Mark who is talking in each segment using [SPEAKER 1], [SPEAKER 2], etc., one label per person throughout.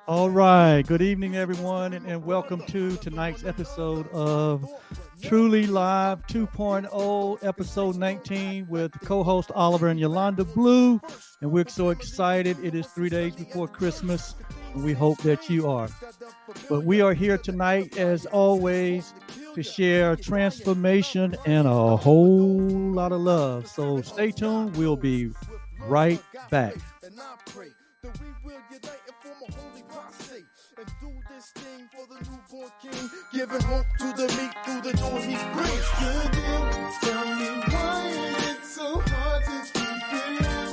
[SPEAKER 1] All right. Good evening, everyone, and welcome to tonight's episode of Truly Live 2.0, episode 19, with co-host Oliver and Yaulanda Blue. And we're so excited. It is 3 days before Christmas, and we hope that you are. But we are here tonight, as always, to share transformation and a whole lot of love. So stay tuned. We'll be right back. And do this thing for the newborn king, giving hope to the meek through the door he brings.
[SPEAKER 2] Good deal. Tell me why is it so hard to keep it real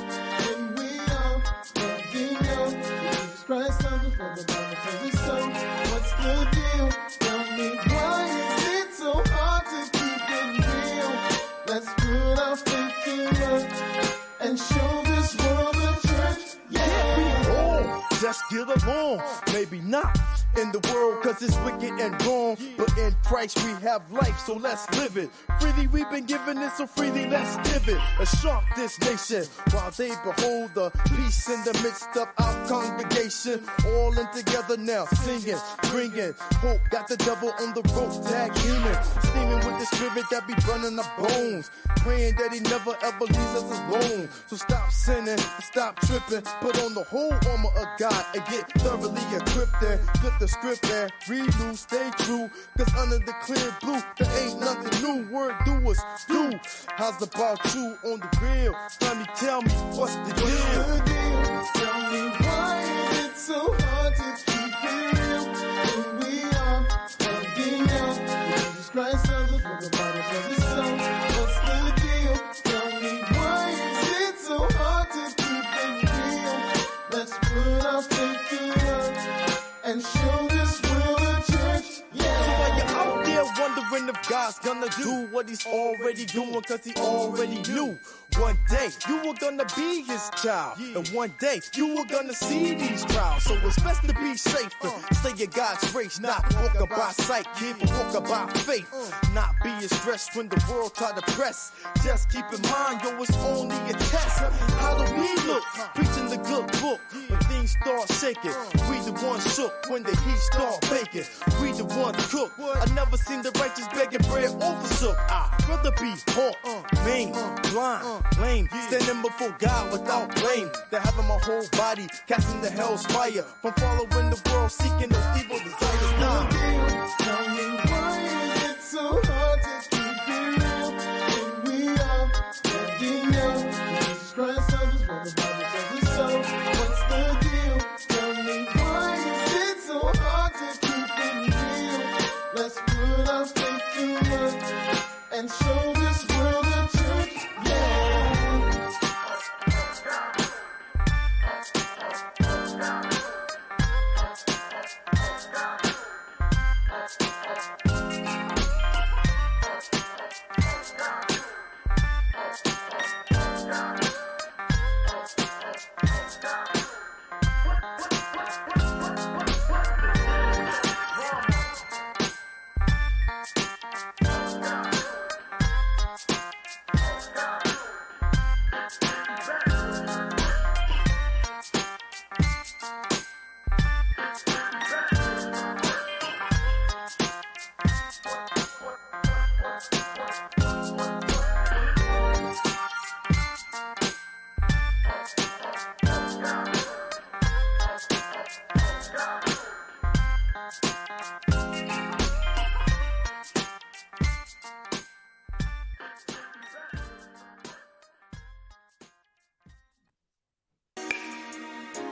[SPEAKER 2] when we are letting go? Jesus Christ loves us, for the Bible tells us so. What's the deal? Tell me why is it so hard to keep it real? Let's put our faith to work and show this world the church.
[SPEAKER 1] Just get along, maybe not in the world cause it's wicked and wrong, but in Christ we have life, so let's live it. Freely we've been given it, so freely let's give it. A shock this nation while they behold the peace in the midst of our congregation. All in together now, singing, bringing hope. Got the devil on the rope, tag teaming, steaming with the spirit that be burning our bones. Praying that he never ever leaves us alone. So stop sinning, stop tripping, put on the whole armor of God and get thoroughly equipped and flip the script and read new, stay true. Cause under the clear blue, there ain't nothing new. Word doers do. How's about you on the real? Tell me, what's the deal?
[SPEAKER 2] Tell me why is it so hard to keep it real when we are letting go? Jesus Christ loves us, for the Bible tells us so. What's the deal? Tell me why is it so hard to keep it real? Let's put our faith to work and show this world the church. Yeah.
[SPEAKER 1] So while you're out there wondering if God's gonna do what he's already doing, cause he already knew. One day you were gonna be his child, and one day you were gonna see these trials. So it's best to be safe and stay in God's race, not walking by sight, kid, but walking by faith. Not being stressed when the world try to press. Just keep in mind, yo, it's only a test. How do we look? Preaching the good book. When things start shaking, we the ones shook. When the heat start baking, we the ones cook. I never seen the righteous begging bread over sook. I'd rather be hot, mean, blind, lame, standing before God without blame, than having my whole body casting the hell's fire from following the world, seeking those evil desires. Nah.
[SPEAKER 2] Tell me why is it so hard to keep it real when we are letting go? Jesus Christ loves us, for the Bible tells us so. What's the deal? Tell me why is it so hard to keep it real? Let's put our faith to work and show this world the church.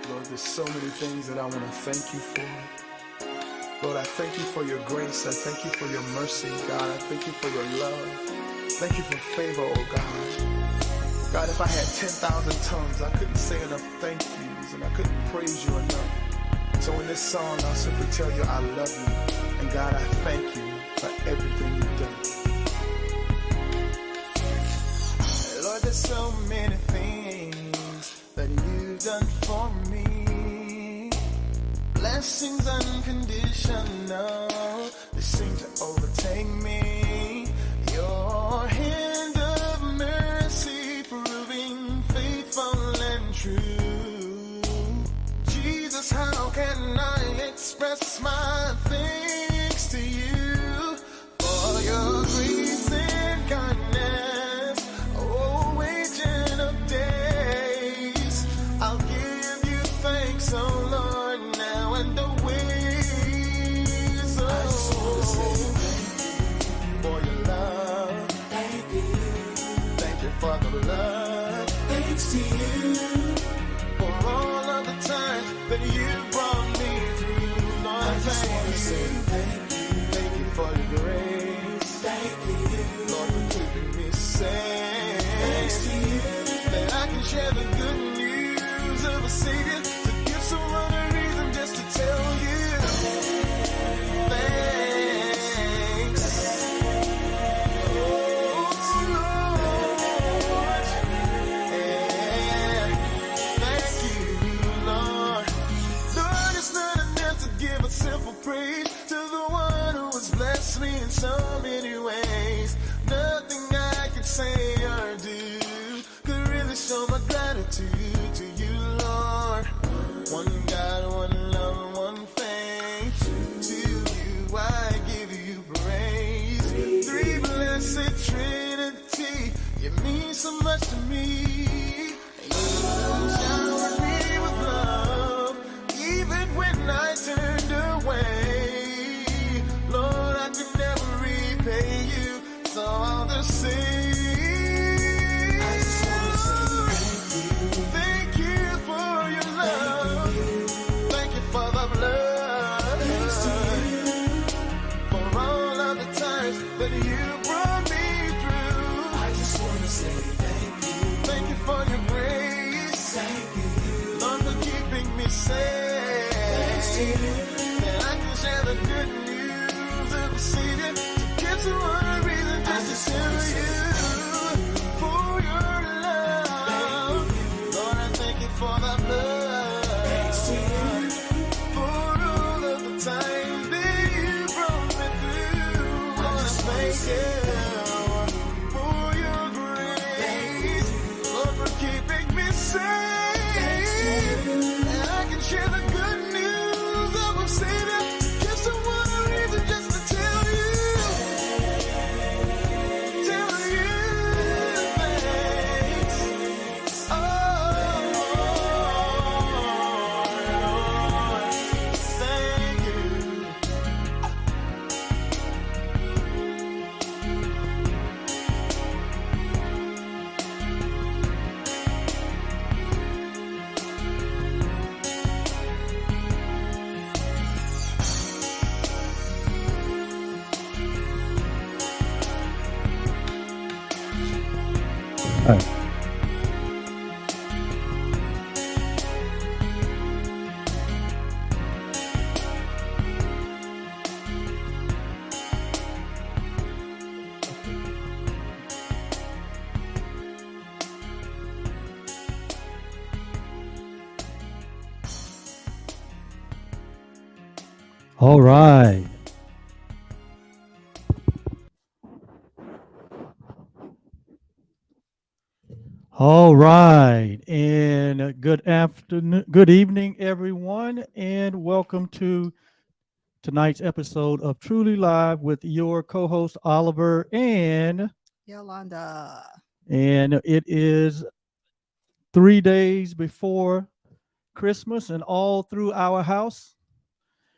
[SPEAKER 3] Lord, there's so many things that I want to thank you for. Lord, I thank you for your grace. I thank you for your mercy, God. I thank you for your love. Thank you for favor, oh God. God, if I had 10,000 tongues, I couldn't say enough thank yous, and I couldn't praise you enough. So in this song, I'll simply tell you I love you. And God, I thank you for everything you've done.
[SPEAKER 2] Lord, there's so many things that you've done for me. Blessings unconditional, they seem to overtake me. Your hand of mercy proving faithful and true. Jesus, can I express my thanks to you for your grace and kindness? Oh, agent of days, I'll give you thanks, oh Lord, now and always. Oh, I just want to say thank you for your love. Thank you. Thank you for the blood. Thanks to you for all of the times that you brought me through. Lord, I just want to say thank you. Thank you for your grace. Thank you, Lord, for keeping me safe. Thanks to you that I can share the good news of a Savior, to give someone a reason just to tell you thanks. Oh, Lord, yeah. Thank you, Lord. Lord, it's not enough to give a simple praise to the one who has blessed me in so many ways. Nothing I could say or do could really show my gratitude to you, Lord. One God, one love, one faith. To you I give you praise. Three blessed Trinity, you mean so much to me. You showered me with love, even when I turned away. Lord, I could never repay you, so I'll just say, I just want to say thank you for your love. Thank you for the blood. Thanks to you for all of the times that you brought me through. I just want to say thank you. Thank you for your grace. Thank you, Lord, for keeping me safe. Thanks to you that I can share the good news of the Savior, to give someone a reason just to tell you for your love. Lord, I thank you for the blood. Thanks to you for all of the times that you brought me through. Lord, I thank you for your grace. Lord, for keeping me safe. And I can share the good news of a Savior, to give someone a reason just to tell you thanks. Oh, Lord, thank you.
[SPEAKER 4] All right. All right. And good afternoon, good evening, everyone, and welcome to tonight's episode of Truly Live with your co-host Oliver
[SPEAKER 5] Yolanda.
[SPEAKER 4] and it is 3 days before Christmas, and all through our house,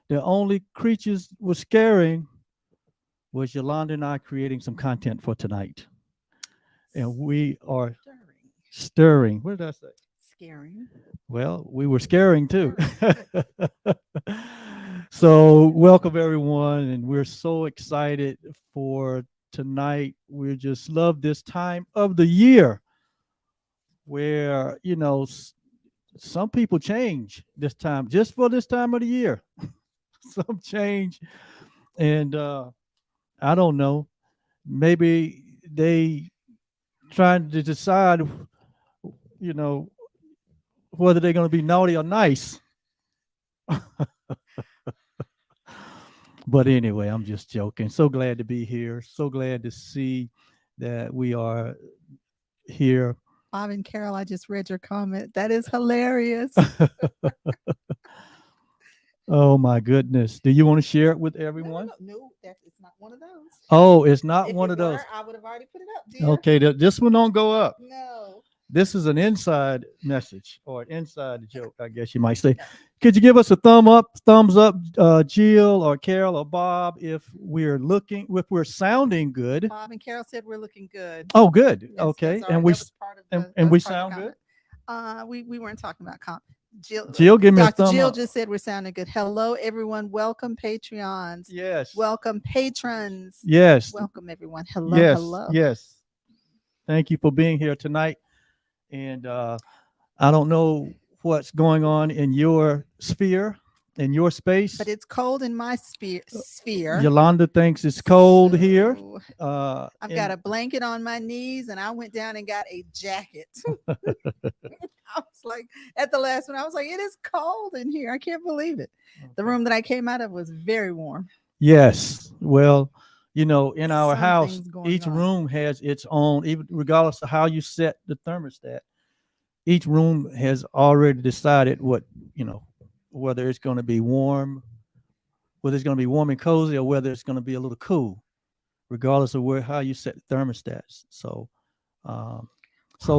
[SPEAKER 4] the only creatures were scaring was Yolanda and I creating some content for tonight. And we are stirring. What did I say?
[SPEAKER 5] Scaring.
[SPEAKER 4] Well, we were scaring too. So, welcome everyone, and we're so excited for tonight. We just love this time of the year where, some people change this time, just for this time of the year. Some change, and I don't know, maybe they trying to decide, you know, whether they're going to be naughty or nice. But anyway, I'm just joking. So glad to be here. So glad to see that we are here.
[SPEAKER 5] Bob and Carol, I just read your comment. That is hilarious.
[SPEAKER 4] Oh my goodness. Do you want to share it with
[SPEAKER 5] No,
[SPEAKER 4] everyone?
[SPEAKER 5] it's not one of those.
[SPEAKER 4] Oh, it's not
[SPEAKER 5] If
[SPEAKER 4] one
[SPEAKER 5] it
[SPEAKER 4] of those.
[SPEAKER 5] were, I would have already put it up, dear.
[SPEAKER 4] Okay, this one don't go up.
[SPEAKER 5] No.
[SPEAKER 4] This is an inside message or an inside joke, I guess you might say. Could you give us a thumbs up, Jill or Carol or Bob, if we're sounding good?
[SPEAKER 5] Bob and Carol said we're looking good.
[SPEAKER 4] Oh, good.
[SPEAKER 5] Yes,
[SPEAKER 4] Okay,
[SPEAKER 5] that's
[SPEAKER 4] and
[SPEAKER 5] all
[SPEAKER 4] we
[SPEAKER 5] right. That was part of the,
[SPEAKER 4] and
[SPEAKER 5] that
[SPEAKER 4] we
[SPEAKER 5] was part of the
[SPEAKER 4] sound good.
[SPEAKER 5] comment. We weren't talking about comp.
[SPEAKER 4] Jill, give me a
[SPEAKER 5] Dr.
[SPEAKER 4] thumb
[SPEAKER 5] Jill
[SPEAKER 4] up.
[SPEAKER 5] just said we're sounding good. Hello, everyone. Welcome, Patreons.
[SPEAKER 4] Yes.
[SPEAKER 5] Welcome, patrons.
[SPEAKER 4] Yes.
[SPEAKER 5] Welcome, everyone. Hello,
[SPEAKER 4] Yes.
[SPEAKER 5] hello.
[SPEAKER 4] Yes. Thank you for being here tonight. And I don't know what's going on in your sphere, in your space.
[SPEAKER 5] But it's cold in my sphere.
[SPEAKER 4] Yolanda thinks it's cold here.
[SPEAKER 5] So, I've got a blanket on my knees, and I went down and got a jacket. I was like, at the last one, I was like, it is cold in here. I can't believe it. The room that I came out of was very warm.
[SPEAKER 4] Yes. Well, in our house,
[SPEAKER 5] Something's going
[SPEAKER 4] each
[SPEAKER 5] on.
[SPEAKER 4] room has its own, even regardless of how you set the thermostat, each room has already decided whether it's going to be warm, whether it's going to be warm and cozy, or whether it's going to be a little cool, regardless of how you set the thermostats. So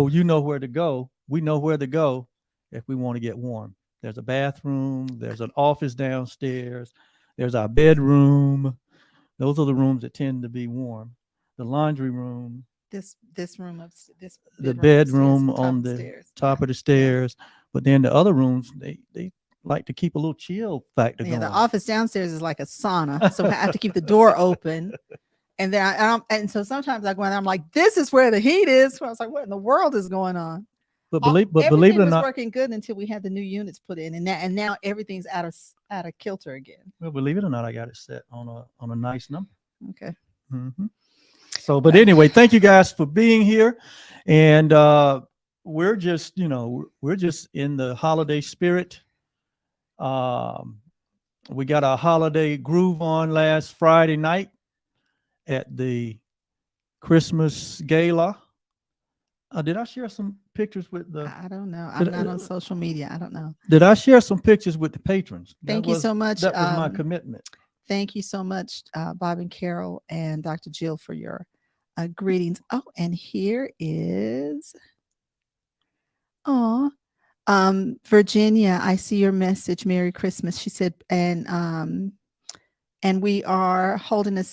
[SPEAKER 4] you know where to go. We know where to go if we want to get warm. There's a bathroom. There's an office downstairs. There's our bedroom. Those are the rooms that tend to be warm. The laundry room.
[SPEAKER 5] This room upstairs.
[SPEAKER 4] The bedroom on the top of the stairs. But then the other rooms, they like to keep a little chill factor going.
[SPEAKER 5] The office downstairs is like a sauna, so I have to keep the door open. And then and so sometimes I go in there, I'm like, this is where the heat is. So I was like, what in the world is going on?
[SPEAKER 4] But believe it or
[SPEAKER 5] was
[SPEAKER 4] not,
[SPEAKER 5] working good until we had the new units put in, and now everything's out of kilter again.
[SPEAKER 4] Well, believe it or not, I got it set on a nice number.
[SPEAKER 5] Okay.
[SPEAKER 4] Mm-hmm. So, but anyway, thank you guys for being here, and we're just in the holiday spirit. We got our holiday groove on last Friday night at the Christmas gala. Did I share some pictures with the?
[SPEAKER 5] I don't know. I'm not on social media. I don't know.
[SPEAKER 4] Did I share some pictures with the patrons?
[SPEAKER 5] Thank you so much.
[SPEAKER 4] That was my commitment.
[SPEAKER 5] Thank you so much, Bob and Carol and Dr. Jill, for your greetings. Oh, and here is, Virginia. I see your message. Merry Christmas. She said, and we are holding a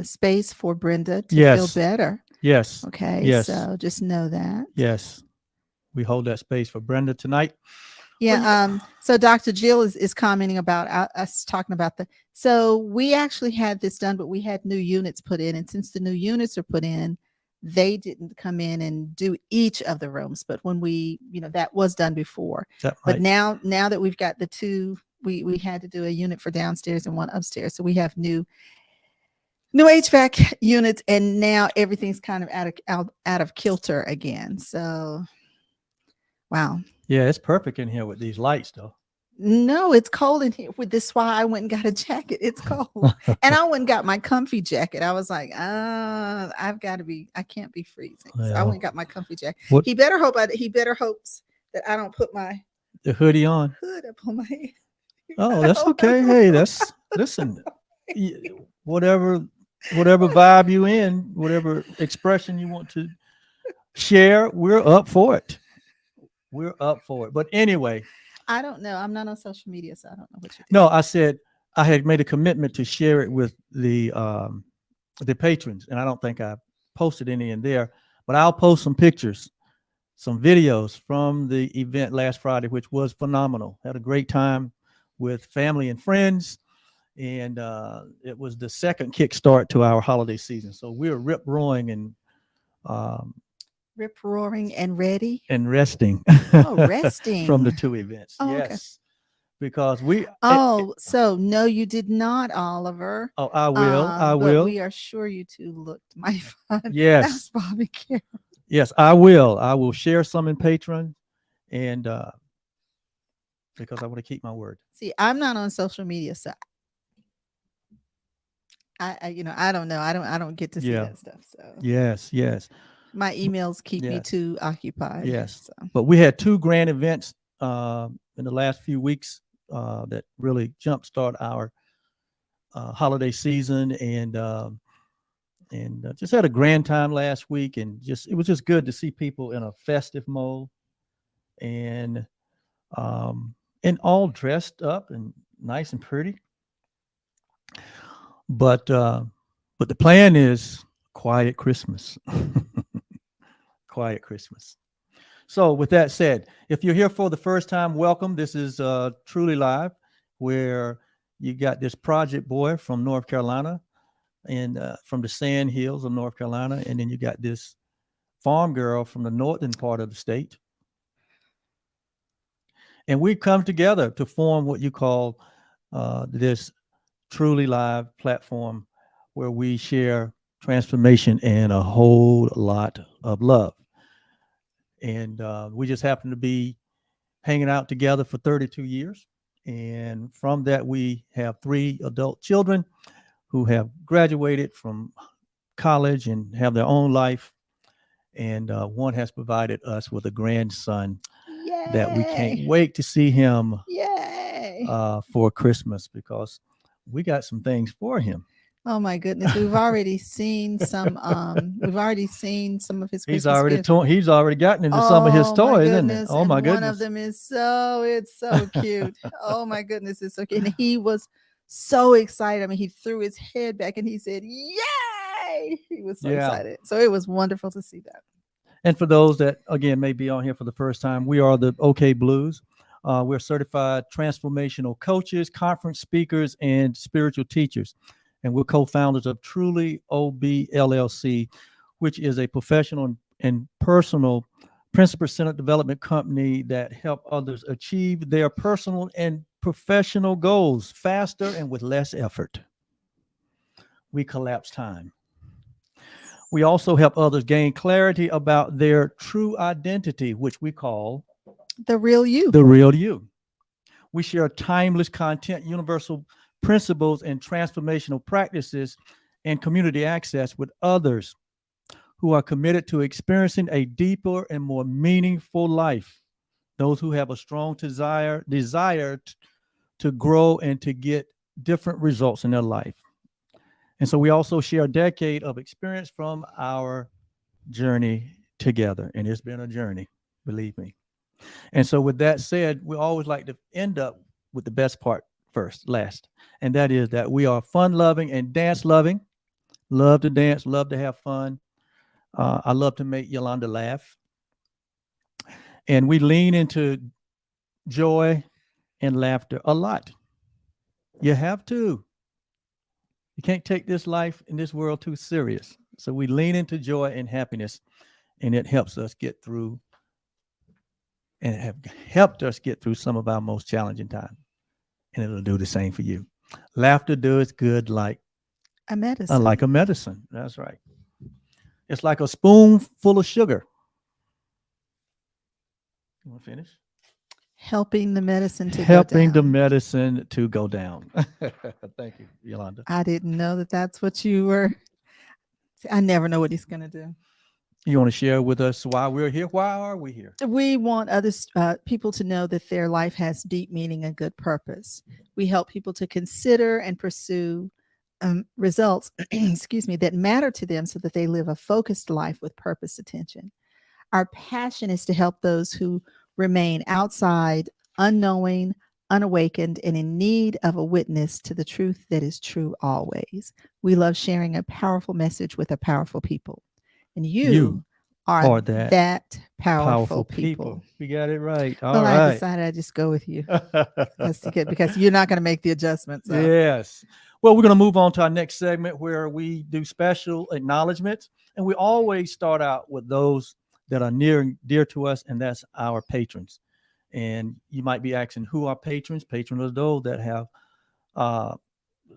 [SPEAKER 5] space for Brenda to feel better.
[SPEAKER 4] Yes.
[SPEAKER 5] Okay.
[SPEAKER 4] Yes.
[SPEAKER 5] So just know that.
[SPEAKER 4] Yes. We hold that space for Brenda tonight.
[SPEAKER 5] Yeah. So Dr. Jill is commenting about us talking about so we actually had this done, but we had new units put in. And since the new units are put in, they didn't come in and do each of the rooms. But when that was done before. But now that we've got the two, we had to do a unit for downstairs and one upstairs. So we have new HVAC units, and now everything's kind of out of kilter again. So, wow.
[SPEAKER 4] Yeah, it's perfect in here with these lights, though.
[SPEAKER 5] No, it's cold in here. With this, why I went and got a jacket. It's cold, and I went and got my comfy jacket. I was like, I can't be freezing. So I went and got my comfy jacket. He better hopes that I don't put
[SPEAKER 4] the hoodie on.
[SPEAKER 5] Hood up on my head.
[SPEAKER 4] Oh, that's okay. Hey, listen. Whatever vibe you in, whatever expression you want to share, we're up for it. We're up for it. But anyway,
[SPEAKER 5] I don't know. I'm not on social media, so I don't know what you do.
[SPEAKER 4] No, I said I had made a commitment to share it with the patrons, and I don't think I posted any in there, but I'll post some pictures, some videos from the event last Friday, which was phenomenal. Had a great time with family and friends. And it was the second kickstart to our holiday season. So we're rip-roaring and
[SPEAKER 5] rip-roaring and ready
[SPEAKER 4] and resting.
[SPEAKER 5] Oh, resting
[SPEAKER 4] from the two events.
[SPEAKER 5] Oh,
[SPEAKER 4] yes,
[SPEAKER 5] okay.
[SPEAKER 4] Because we.
[SPEAKER 5] So no, you did not, Oliver.
[SPEAKER 4] Oh, I will.
[SPEAKER 5] But we are sure you two looked mighty fun.
[SPEAKER 4] Yes,
[SPEAKER 5] that's Bobby Carroll.
[SPEAKER 4] Yes, I will. I will share some in Patreon, and because I want to keep my word.
[SPEAKER 5] See, I'm not on social media, so. I don't know. I don't get to see that stuff. So
[SPEAKER 4] yes.
[SPEAKER 5] My emails keep me too occupied.
[SPEAKER 4] Yes.
[SPEAKER 5] So.
[SPEAKER 4] But we had two grand events in the last few weeks that really jumpstart our holiday season, and just had a grand time last week, and it was just good to see people in a festive mode, and and all dressed up and nice and pretty. But the plan is quiet Christmas. Quiet Christmas. So with that said, if you're here for the first time, welcome. This is Truly Live, where you got this project boy from North Carolina, and from the sand hills of North Carolina, and then you got this farm girl from the northern part of the state. And we come together to form what you call this Truly Live platform, where we share transformation and a whole lot of love. And we just happen to be hanging out together for 32 years. And from that, we have 3 adult children who have graduated from college and have their own life. And one has provided us with a grandson that we can't wait to see him for Christmas, because we got some things for him.
[SPEAKER 5] Oh my goodness, we've already seen some. We've already seen some of his.
[SPEAKER 4] He's
[SPEAKER 5] Christmas
[SPEAKER 4] already
[SPEAKER 5] gifts.
[SPEAKER 4] He's already gotten into some of his toys, isn't it?
[SPEAKER 5] Goodness.
[SPEAKER 4] Oh my
[SPEAKER 5] And
[SPEAKER 4] goodness!
[SPEAKER 5] One of them is it's so cute. Oh my goodness, it's so cute. And he was so excited. I mean, he threw his head back and he said, "Yay!" He was so excited. So it was wonderful to see that.
[SPEAKER 4] And for those that again may be on here for the first time, we are the OK Blues. We're certified transformational coaches, conference speakers, and spiritual teachers. And we're co-founders of Truly OB LLC, which is a professional and personal principle-centered development company that help others achieve their personal and professional goals faster and with less effort. We collapse time. We also help others gain clarity about their true identity, which we call
[SPEAKER 5] the real you.
[SPEAKER 4] The real you. We share timeless content, universal principles, and transformational practices, and community access with others who are committed to experiencing a deeper and more meaningful life. Those who have a strong desire to grow and to get different results in their life. And so we also share a decade of experience from our journey together. And it's been a journey, believe me. And so with that said, we always like to end up with the best part last. And that is that we are fun loving and dance loving. Love to dance, love to have fun. I love to make Yaulanda laugh. And we lean into joy and laughter a lot. You have to. You can't take this life in this world too serious. So we lean into joy and happiness, and it helps us get through, and have helped us get through some of our most challenging times. And it'll do the same for you. Laughter does good like
[SPEAKER 5] a medicine.
[SPEAKER 4] Like a medicine. That's right. It's like a spoonful of sugar. You want to finish?
[SPEAKER 5] Helping the medicine to
[SPEAKER 4] Helping
[SPEAKER 5] go down.
[SPEAKER 4] the medicine to go down. Thank you, Yaulanda.
[SPEAKER 5] I didn't know that that's what you were. I never know what he's going to do.
[SPEAKER 4] You want to share with us why we're here? Why are we here?
[SPEAKER 5] We want others, people to know that their life has deep meaning and good purpose. We help people to consider and pursue results, excuse me, that matter to them so that they live a focused life with purpose attention. Our passion is to help those who remain outside, unknowing, unawakened, and in need of a witness to the truth that is true always. We love sharing a powerful message with a powerful people. And you are that powerful people.
[SPEAKER 4] We got it right. All
[SPEAKER 5] well,
[SPEAKER 4] right.
[SPEAKER 5] I decided I'd just go with you. Because you're not going to make the adjustments. So.
[SPEAKER 4] Yes. Well, we're going to move on to our next segment where we do special acknowledgments. And we always start out with those that are near and dear to us, and that's our patrons. And you might be asking, who are patrons? Patrons are those that have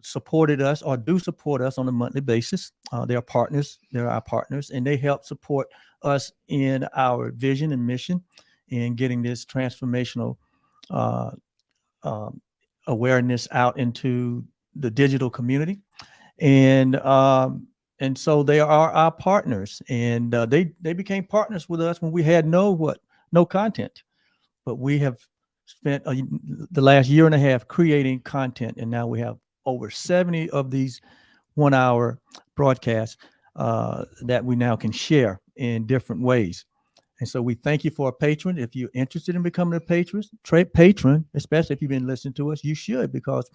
[SPEAKER 4] supported us or do support us on a monthly basis. They are partners. They're our partners, and they help support us in our vision and mission in getting this transformational awareness out into the digital community. And so they are our partners, and they became partners with us when we had no content, but we have spent the last year and a half creating content, and now we have over 70 of these 1 hour broadcasts that we now can share in different ways. And so we thank you for a patron. If you're interested in becoming a patron, especially if you've been listening to us, you should, because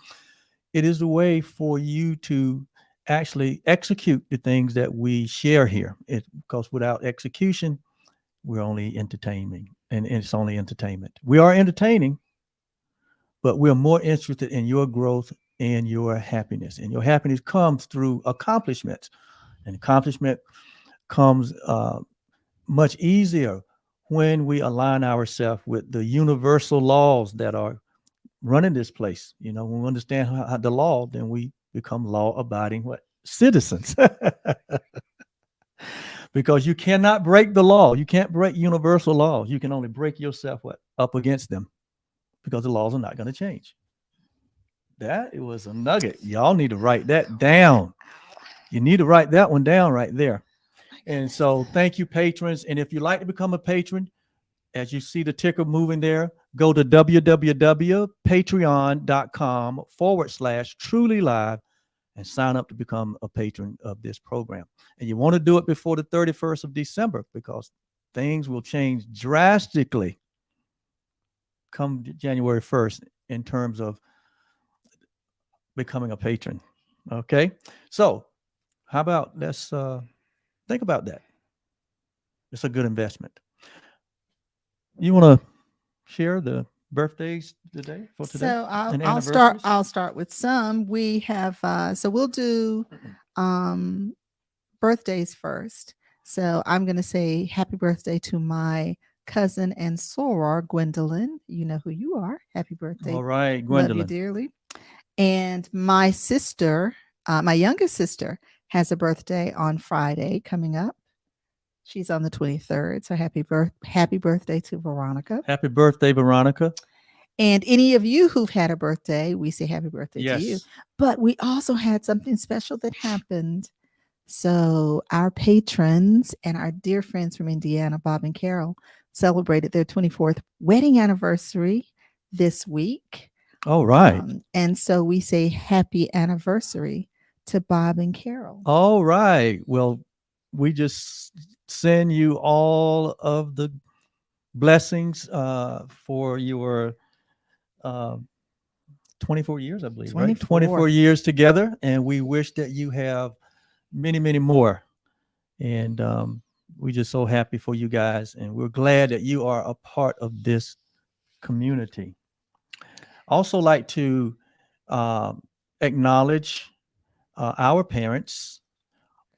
[SPEAKER 4] it is a way for you to actually execute the things that we share here. Because without execution, we're only entertaining, and it's only entertainment. We are entertaining, but we're more interested in your growth and your happiness. And your happiness comes through accomplishments. And accomplishment comes much easier when we align ourselves with the universal laws that are running this place. When we understand how the law, then we become law-abiding citizens. Because you cannot break the law. You can't break universal laws. You can only break yourself up against them, because the laws are not going to change. That it was a nugget. Y'all need to write that down. You need to write that one down right there. And so thank you, patrons. And if you'd like to become a patron, as you see the ticker moving there, go to www.patreon.com/trulylive and sign up to become a patron of this program. And you want to do it before the 31st of December, because things will change drastically come January 1st in terms of becoming a patron. Okay. So how about let's think about that. It's a good investment. You want to share the birthdays today for today?
[SPEAKER 5] So
[SPEAKER 4] and
[SPEAKER 5] I'll start with some. We have so we'll do birthdays first. So I'm going to say happy birthday to my cousin and soror, Gwendolyn. You know who you are. Happy birthday.
[SPEAKER 4] All right, Gwendolyn.
[SPEAKER 5] Love you dearly. And my sister, my youngest sister, has a birthday on Friday coming up. She's on the 23rd. So happy birthday to Veronica.
[SPEAKER 4] Happy birthday, Veronica.
[SPEAKER 5] And any of you who've had a birthday, we say happy birthday to you. But we also had something special that happened. So our patrons and our dear friends from Indiana, Bob and Carol, celebrated their 24th wedding anniversary this week.
[SPEAKER 4] All right.
[SPEAKER 5] And so we say happy anniversary to Bob and Carol.
[SPEAKER 4] All right. Well, we just send you all of the blessings for your 24 years, I believe, 24. Right? 24 years together. And we wish that you have many, many more. And we're just so happy for you guys. And we're glad that you are a part of this community. Also like to acknowledge our parents,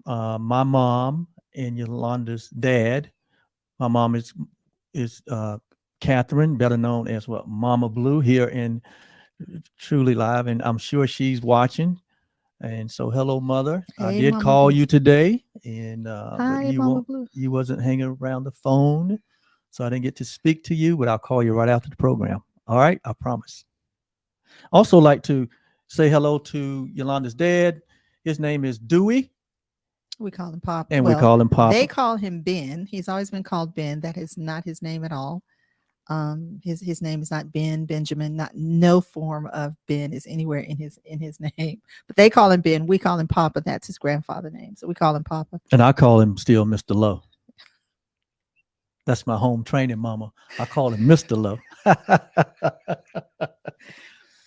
[SPEAKER 4] my mom and Yolanda's dad. My mom is Catherine, better known as Mama Blue here in Truly Live, and I'm sure she's watching. And so, hello, Mother.
[SPEAKER 5] Hey,
[SPEAKER 4] I did
[SPEAKER 5] Mama
[SPEAKER 4] call
[SPEAKER 5] Blue.
[SPEAKER 4] you today, and
[SPEAKER 5] Hi,
[SPEAKER 4] but
[SPEAKER 5] Mama Blue.
[SPEAKER 4] you wasn't hanging around the phone, so I didn't get to speak to you. But I'll call you right after the program. All right, I promise. Also, like to say hello to Yolanda's dad. His name is Dewey.
[SPEAKER 5] We call him Papa.
[SPEAKER 4] And we call him Papa.
[SPEAKER 5] They call him Ben. He's always been called Ben. That is not his name at all. His name is not Ben, Benjamin. No form of Ben is anywhere in his name. But they call him Ben. We call him Papa. That's his grandfather name. So we call him Papa.
[SPEAKER 4] And I call him still Mr. Lowe. That's my home training mama. I call him Mr. Lowe.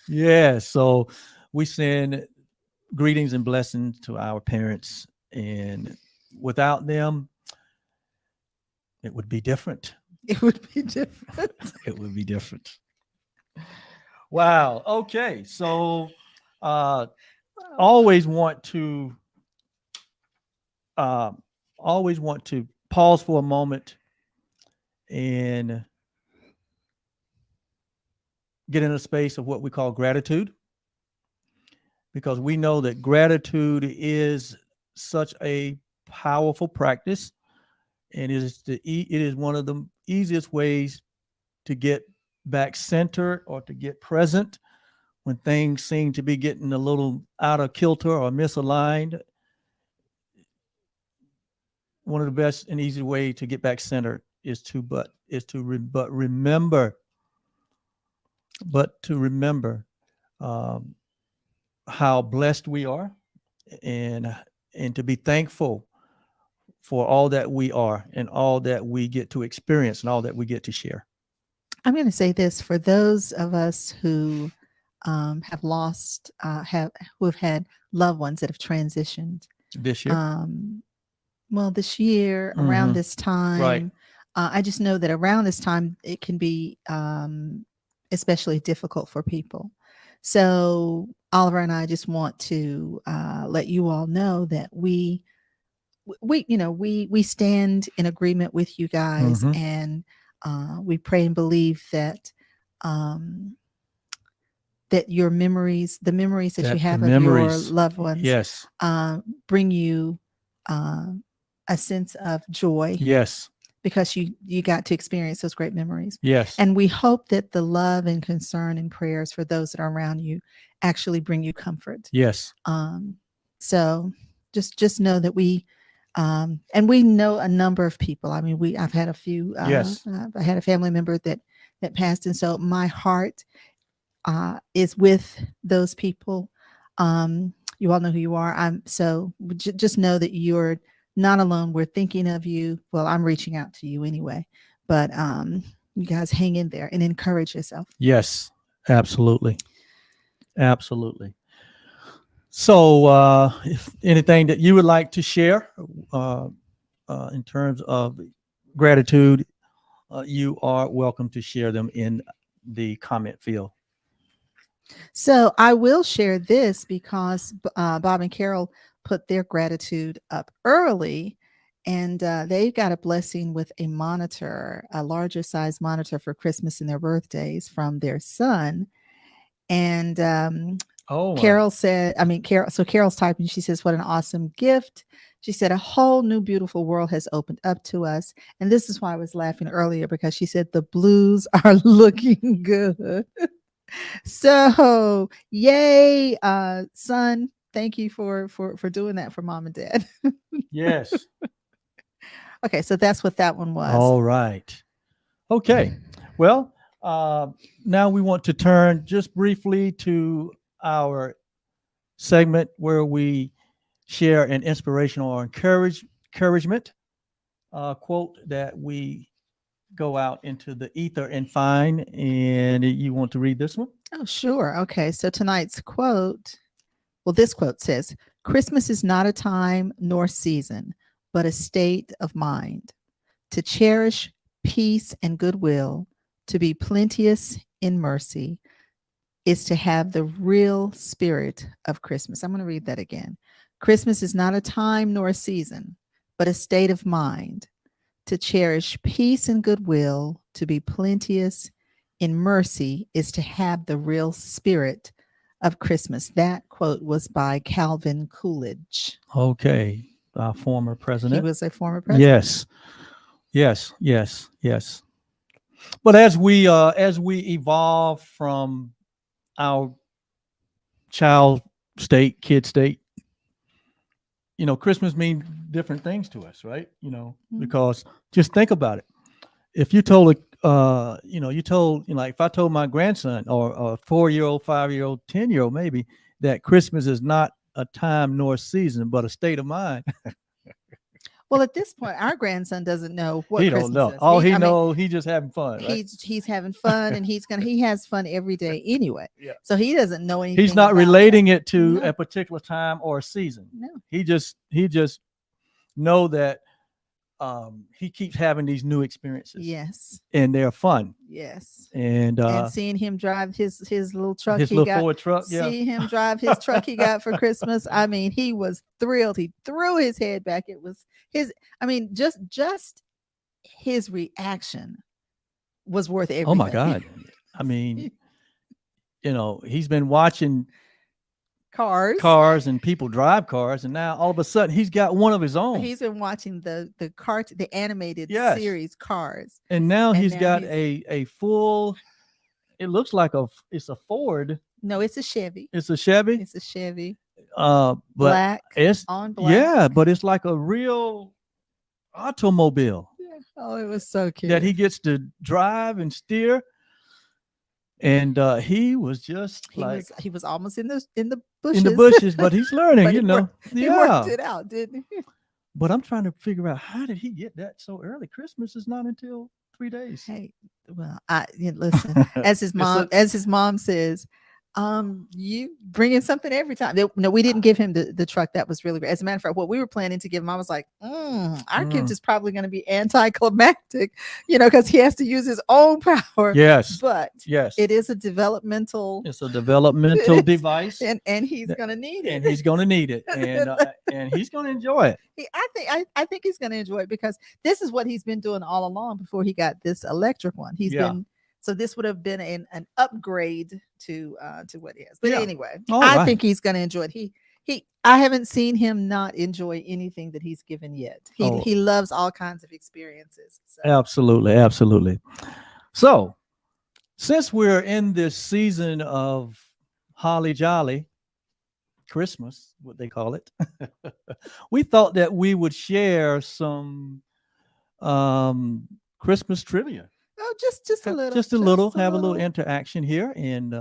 [SPEAKER 4] Yeah. So we send greetings and blessings to our parents. And without them, it would be different.
[SPEAKER 5] It would be different.
[SPEAKER 4] It would be different. Wow. Okay. So always want to pause for a moment and get in a space of what we call gratitude, because we know that gratitude is such a powerful practice, and it is one of the easiest ways to get back centered or to get present when things seem to be getting a little out of kilter or misaligned. One of the best and easy way to get back centered is to remember but to remember um, how blessed we are, and to be thankful for all that we are and all that we get to experience and all that we get to share.
[SPEAKER 5] I'm going to say this for those of us who have lost, who have had loved ones that have transitioned.
[SPEAKER 4] This year,
[SPEAKER 5] Well, this year, around this time, I just know that around this time it can be especially difficult for people. So Oliver and I just want to let you all know that we stand in agreement with you guys, and we pray and believe that that your memories, the memories that you have of your loved ones,
[SPEAKER 4] yes,
[SPEAKER 5] bring you a sense of joy.
[SPEAKER 4] Yes.
[SPEAKER 5] Because you got to experience those great memories.
[SPEAKER 4] Yes.
[SPEAKER 5] And we hope that the love and concern and prayers for those that are around you actually bring you comfort.
[SPEAKER 4] Yes.
[SPEAKER 5] So just know that we and we know a number of people. I mean, I've had a few
[SPEAKER 4] yes.
[SPEAKER 5] I had a family member that passed, and so my heart is with those people. You all know who you are. So just know that you're not alone. We're thinking of you. Well, I'm reaching out to you anyway, but you guys hang in there and encourage yourself.
[SPEAKER 4] Yes, absolutely. Absolutely. So if anything that you would like to share in terms of gratitude, you are welcome to share them in the comment field.
[SPEAKER 5] So I will share this because Bob and Carol put their gratitude up early, and they got a blessing with a monitor, a larger size monitor for Christmas and their birthdays from their son. And Carol said, Carol's typing, she says, what an awesome gift. She said, a whole new beautiful world has opened up to us. And this is why I was laughing earlier, because she said the blues are looking good. So yay, son. Thank you for doing that for mom and dad.
[SPEAKER 4] Yes.
[SPEAKER 5] Okay, so that's what that one was.
[SPEAKER 4] All right. Okay. Well, now we want to turn just briefly to our segment where we share an inspirational or encouragement quote that we go out into the ether and find. And you want to read this one?
[SPEAKER 5] Oh, sure. Okay. So tonight's quote, well, this quote says, Christmas is not a time nor season, but a state of mind. To cherish peace and goodwill, to be plenteous in mercy, is to have the real spirit of Christmas. I'm going to read that again. Christmas is not a time nor a season, but a state of mind. To cherish peace and goodwill, to be plenteous in mercy, is to have the real spirit of Christmas. That quote was by Calvin Coolidge.
[SPEAKER 4] Okay. Our former president.
[SPEAKER 5] He was a former president.
[SPEAKER 4] Yes. But as we evolve from our child state, kid state, Christmas means different things to us, right? Because just think about it. If you told if I told my grandson or a 4-year-old, 5-year-old, 10-year-old maybe that Christmas is not a time nor a season, but a state of mind.
[SPEAKER 5] Well, at this point, our grandson doesn't know what
[SPEAKER 4] Christmas
[SPEAKER 5] don't know.
[SPEAKER 4] Is. All he knows, he's just having fun. Right?
[SPEAKER 5] He's having fun, and he has fun every day anyway. Yeah. So he doesn't know anything.
[SPEAKER 4] He's not relating it to a particular time or a season.
[SPEAKER 5] No.
[SPEAKER 4] He just know that he keeps having these new experiences.
[SPEAKER 5] Yes.
[SPEAKER 4] And they're fun.
[SPEAKER 5] Yes.
[SPEAKER 4] And
[SPEAKER 5] seeing him drive his little truck,
[SPEAKER 4] Ford truck. Yeah.
[SPEAKER 5] See him drive his truck he got for Christmas. I mean, he was thrilled. He threw his head back. It was just his reaction was worth everything.
[SPEAKER 4] Oh my God. I mean, he's been watching cars and people drive cars, and now all of a sudden he's got one of his own.
[SPEAKER 5] He's been watching the animated series Cars,
[SPEAKER 4] and now he's got a full, it looks like it's a Ford.
[SPEAKER 5] No, it's a Chevy.
[SPEAKER 4] It's a Chevy.
[SPEAKER 5] But black.
[SPEAKER 4] It's
[SPEAKER 5] on black.
[SPEAKER 4] Yeah, but it's like a real automobile.
[SPEAKER 5] Yeah. Oh, it was so cute
[SPEAKER 4] that he gets to drive and steer. And he was just
[SPEAKER 5] He was almost in the
[SPEAKER 4] in the
[SPEAKER 5] bushes.
[SPEAKER 4] bushes, but he's learning,
[SPEAKER 5] But
[SPEAKER 4] you know.
[SPEAKER 5] he worked
[SPEAKER 4] Yeah.
[SPEAKER 5] it out, didn't he?
[SPEAKER 4] But I'm trying to figure out, how did he get that so early? Christmas is not until 3 days.
[SPEAKER 5] Hey, well, listen,
[SPEAKER 4] It's a,
[SPEAKER 5] as his mom says, you bring him something every time. No, we didn't give him the truck. That was really great. As a matter of fact, what we were planning to give him, I was like, our gift is probably going to be anticlimactic, because he has to use his own power.
[SPEAKER 4] yes.
[SPEAKER 5] But
[SPEAKER 4] Yes.
[SPEAKER 5] it is a developmental,
[SPEAKER 4] It's a developmental device.
[SPEAKER 5] and he's going to need it.
[SPEAKER 4] And he's going to need it. And he's going to enjoy it.
[SPEAKER 5] I think he's going to enjoy it, because this is what he's been doing all along before he got this electric one. So this would have been an upgrade to what he has. But anyway, I think he's going to enjoy it. I haven't seen him not enjoy anything that he's given yet. He loves all kinds of experiences. So.
[SPEAKER 4] Absolutely. So, since we're in this season of Holly Jolly, Christmas, what they call it, we thought that we would share some Christmas trivia.
[SPEAKER 5] Oh, just a little.
[SPEAKER 4] Just a little. Have a little interaction here. And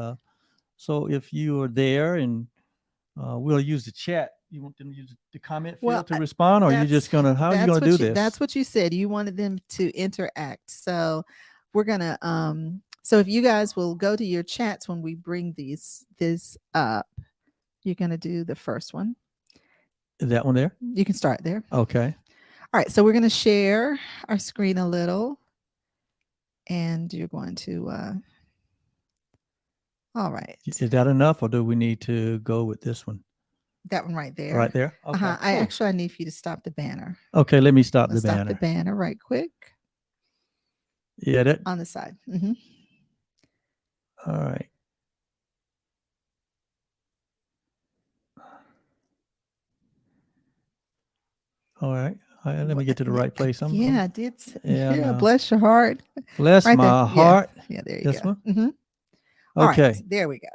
[SPEAKER 4] so if you are there, and we'll use the chat. You want them to use the comment field to respond, or are you just going to, how are you going to do this?
[SPEAKER 5] That's what you said. You wanted them to interact. So we're going to, so if you guys will go to your chats when we bring this up, you're going to do the first one.
[SPEAKER 4] Is that one there?
[SPEAKER 5] You can start there.
[SPEAKER 4] Okay.
[SPEAKER 5] All right. So we're going to share our screen a little. And you're going to, all right.
[SPEAKER 4] Is that enough, or do we need to go with this one?
[SPEAKER 5] That one right there.
[SPEAKER 4] Right there? Okay.
[SPEAKER 5] I need for you to stop the banner.
[SPEAKER 4] Okay, let me stop the
[SPEAKER 5] Stop
[SPEAKER 4] banner.
[SPEAKER 5] the banner right quick.
[SPEAKER 4] Yeah, that.
[SPEAKER 5] On the side. Mm-hmm.
[SPEAKER 4] All right. All right. Let me get to the right place.
[SPEAKER 5] I did.
[SPEAKER 4] Yeah, no.
[SPEAKER 5] Bless your heart.
[SPEAKER 4] Bless
[SPEAKER 5] right
[SPEAKER 4] my heart.
[SPEAKER 5] Yeah, there you
[SPEAKER 4] this
[SPEAKER 5] go.
[SPEAKER 4] One?
[SPEAKER 5] Mm-hmm.
[SPEAKER 4] Okay.
[SPEAKER 5] Right, there we go.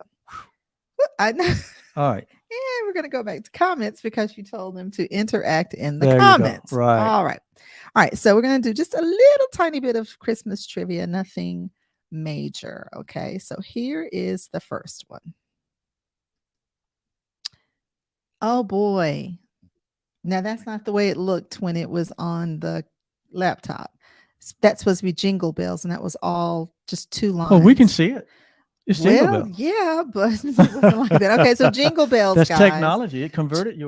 [SPEAKER 5] I know.
[SPEAKER 4] All right.
[SPEAKER 5] And we're going to go back to comments, because you told them to interact in the
[SPEAKER 4] there
[SPEAKER 5] comments.
[SPEAKER 4] You go. Right.
[SPEAKER 5] All right. All right. So we're going to do just a little tiny bit of Christmas trivia, nothing major. Okay. So here is the first one. Oh, boy. Now, that's not the way it looked when it was on the laptop. That's supposed to be Jingle Bells, and that was all just 2 lines.
[SPEAKER 4] Oh, we can see it. It's Jingle Bells.
[SPEAKER 5] Yeah, but it wasn't like that. Okay, so Jingle Bells,
[SPEAKER 4] that's
[SPEAKER 5] guys.
[SPEAKER 4] Technology. It converted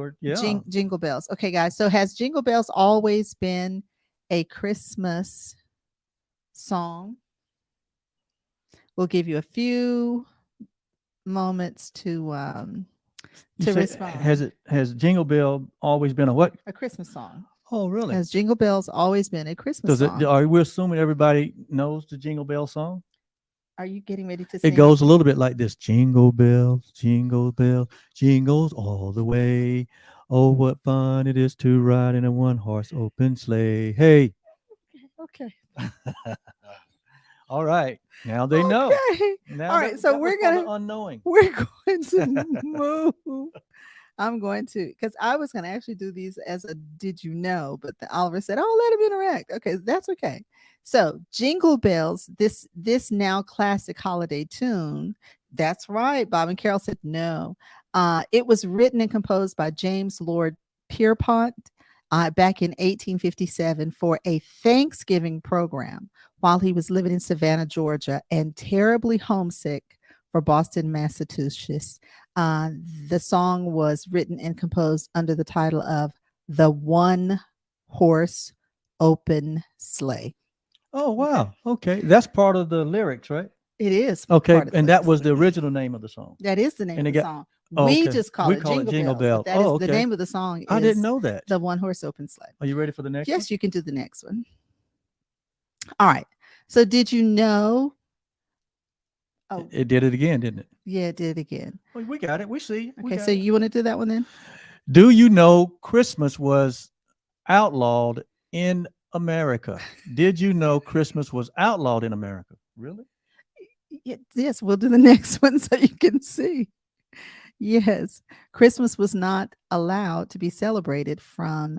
[SPEAKER 5] Jingle Bells. Okay, guys. So has Jingle Bells always been a Christmas song? We'll give you a few moments to respond.
[SPEAKER 4] Has Jingle Bell always been a what?
[SPEAKER 5] A Christmas song.
[SPEAKER 4] Oh, really?
[SPEAKER 5] Has Jingle Bells always been a Christmas song?
[SPEAKER 4] Are we assuming everybody knows the Jingle Bell song?
[SPEAKER 5] Are you getting ready to sing?
[SPEAKER 4] It goes a little bit like this: Jingle bells, jingles all the way. Oh, what fun it is to ride in a one-horse open sleigh. Hey.
[SPEAKER 5] Okay.
[SPEAKER 4] All right. Now they know. Now
[SPEAKER 5] all right. So we're going to
[SPEAKER 4] unknowing.
[SPEAKER 5] We're going to move. I'm going to, because I was going to actually do these as a did you know, but Oliver said, oh, let him interact. Okay, that's okay. So Jingle Bells, this now classic holiday tune. That's right. Bob and Carol said no. It was written and composed by James Lord Pierpont back in 1857 for a Thanksgiving program while he was living in Savannah, Georgia, and terribly homesick for Boston, Massachusetts. The song was written and composed under the title of The One Horse Open Sleigh.
[SPEAKER 4] Oh, wow. Okay. That's part of the lyrics, right?
[SPEAKER 5] It is.
[SPEAKER 4] Okay. And that was the original name of the song.
[SPEAKER 5] That is the name of the song.
[SPEAKER 4] Oh,
[SPEAKER 5] we just call it Jingle Bells. That is
[SPEAKER 4] okay.
[SPEAKER 5] the name of the song.
[SPEAKER 4] I didn't know that.
[SPEAKER 5] The One Horse Open Sleigh.
[SPEAKER 4] Are you ready for the next one?
[SPEAKER 5] Yes, you can do the next one. All right. So did you know?
[SPEAKER 4] Oh, it did it again, didn't it?
[SPEAKER 5] Yeah, it did it again.
[SPEAKER 4] Well, we got it. We see.
[SPEAKER 5] Okay, so you want to do that one then?
[SPEAKER 4] Do you know Christmas was outlawed in America? Did you know Christmas was outlawed in America? Really?
[SPEAKER 5] Yes, we'll do the next one so you can see. Yes, Christmas was not allowed to be celebrated from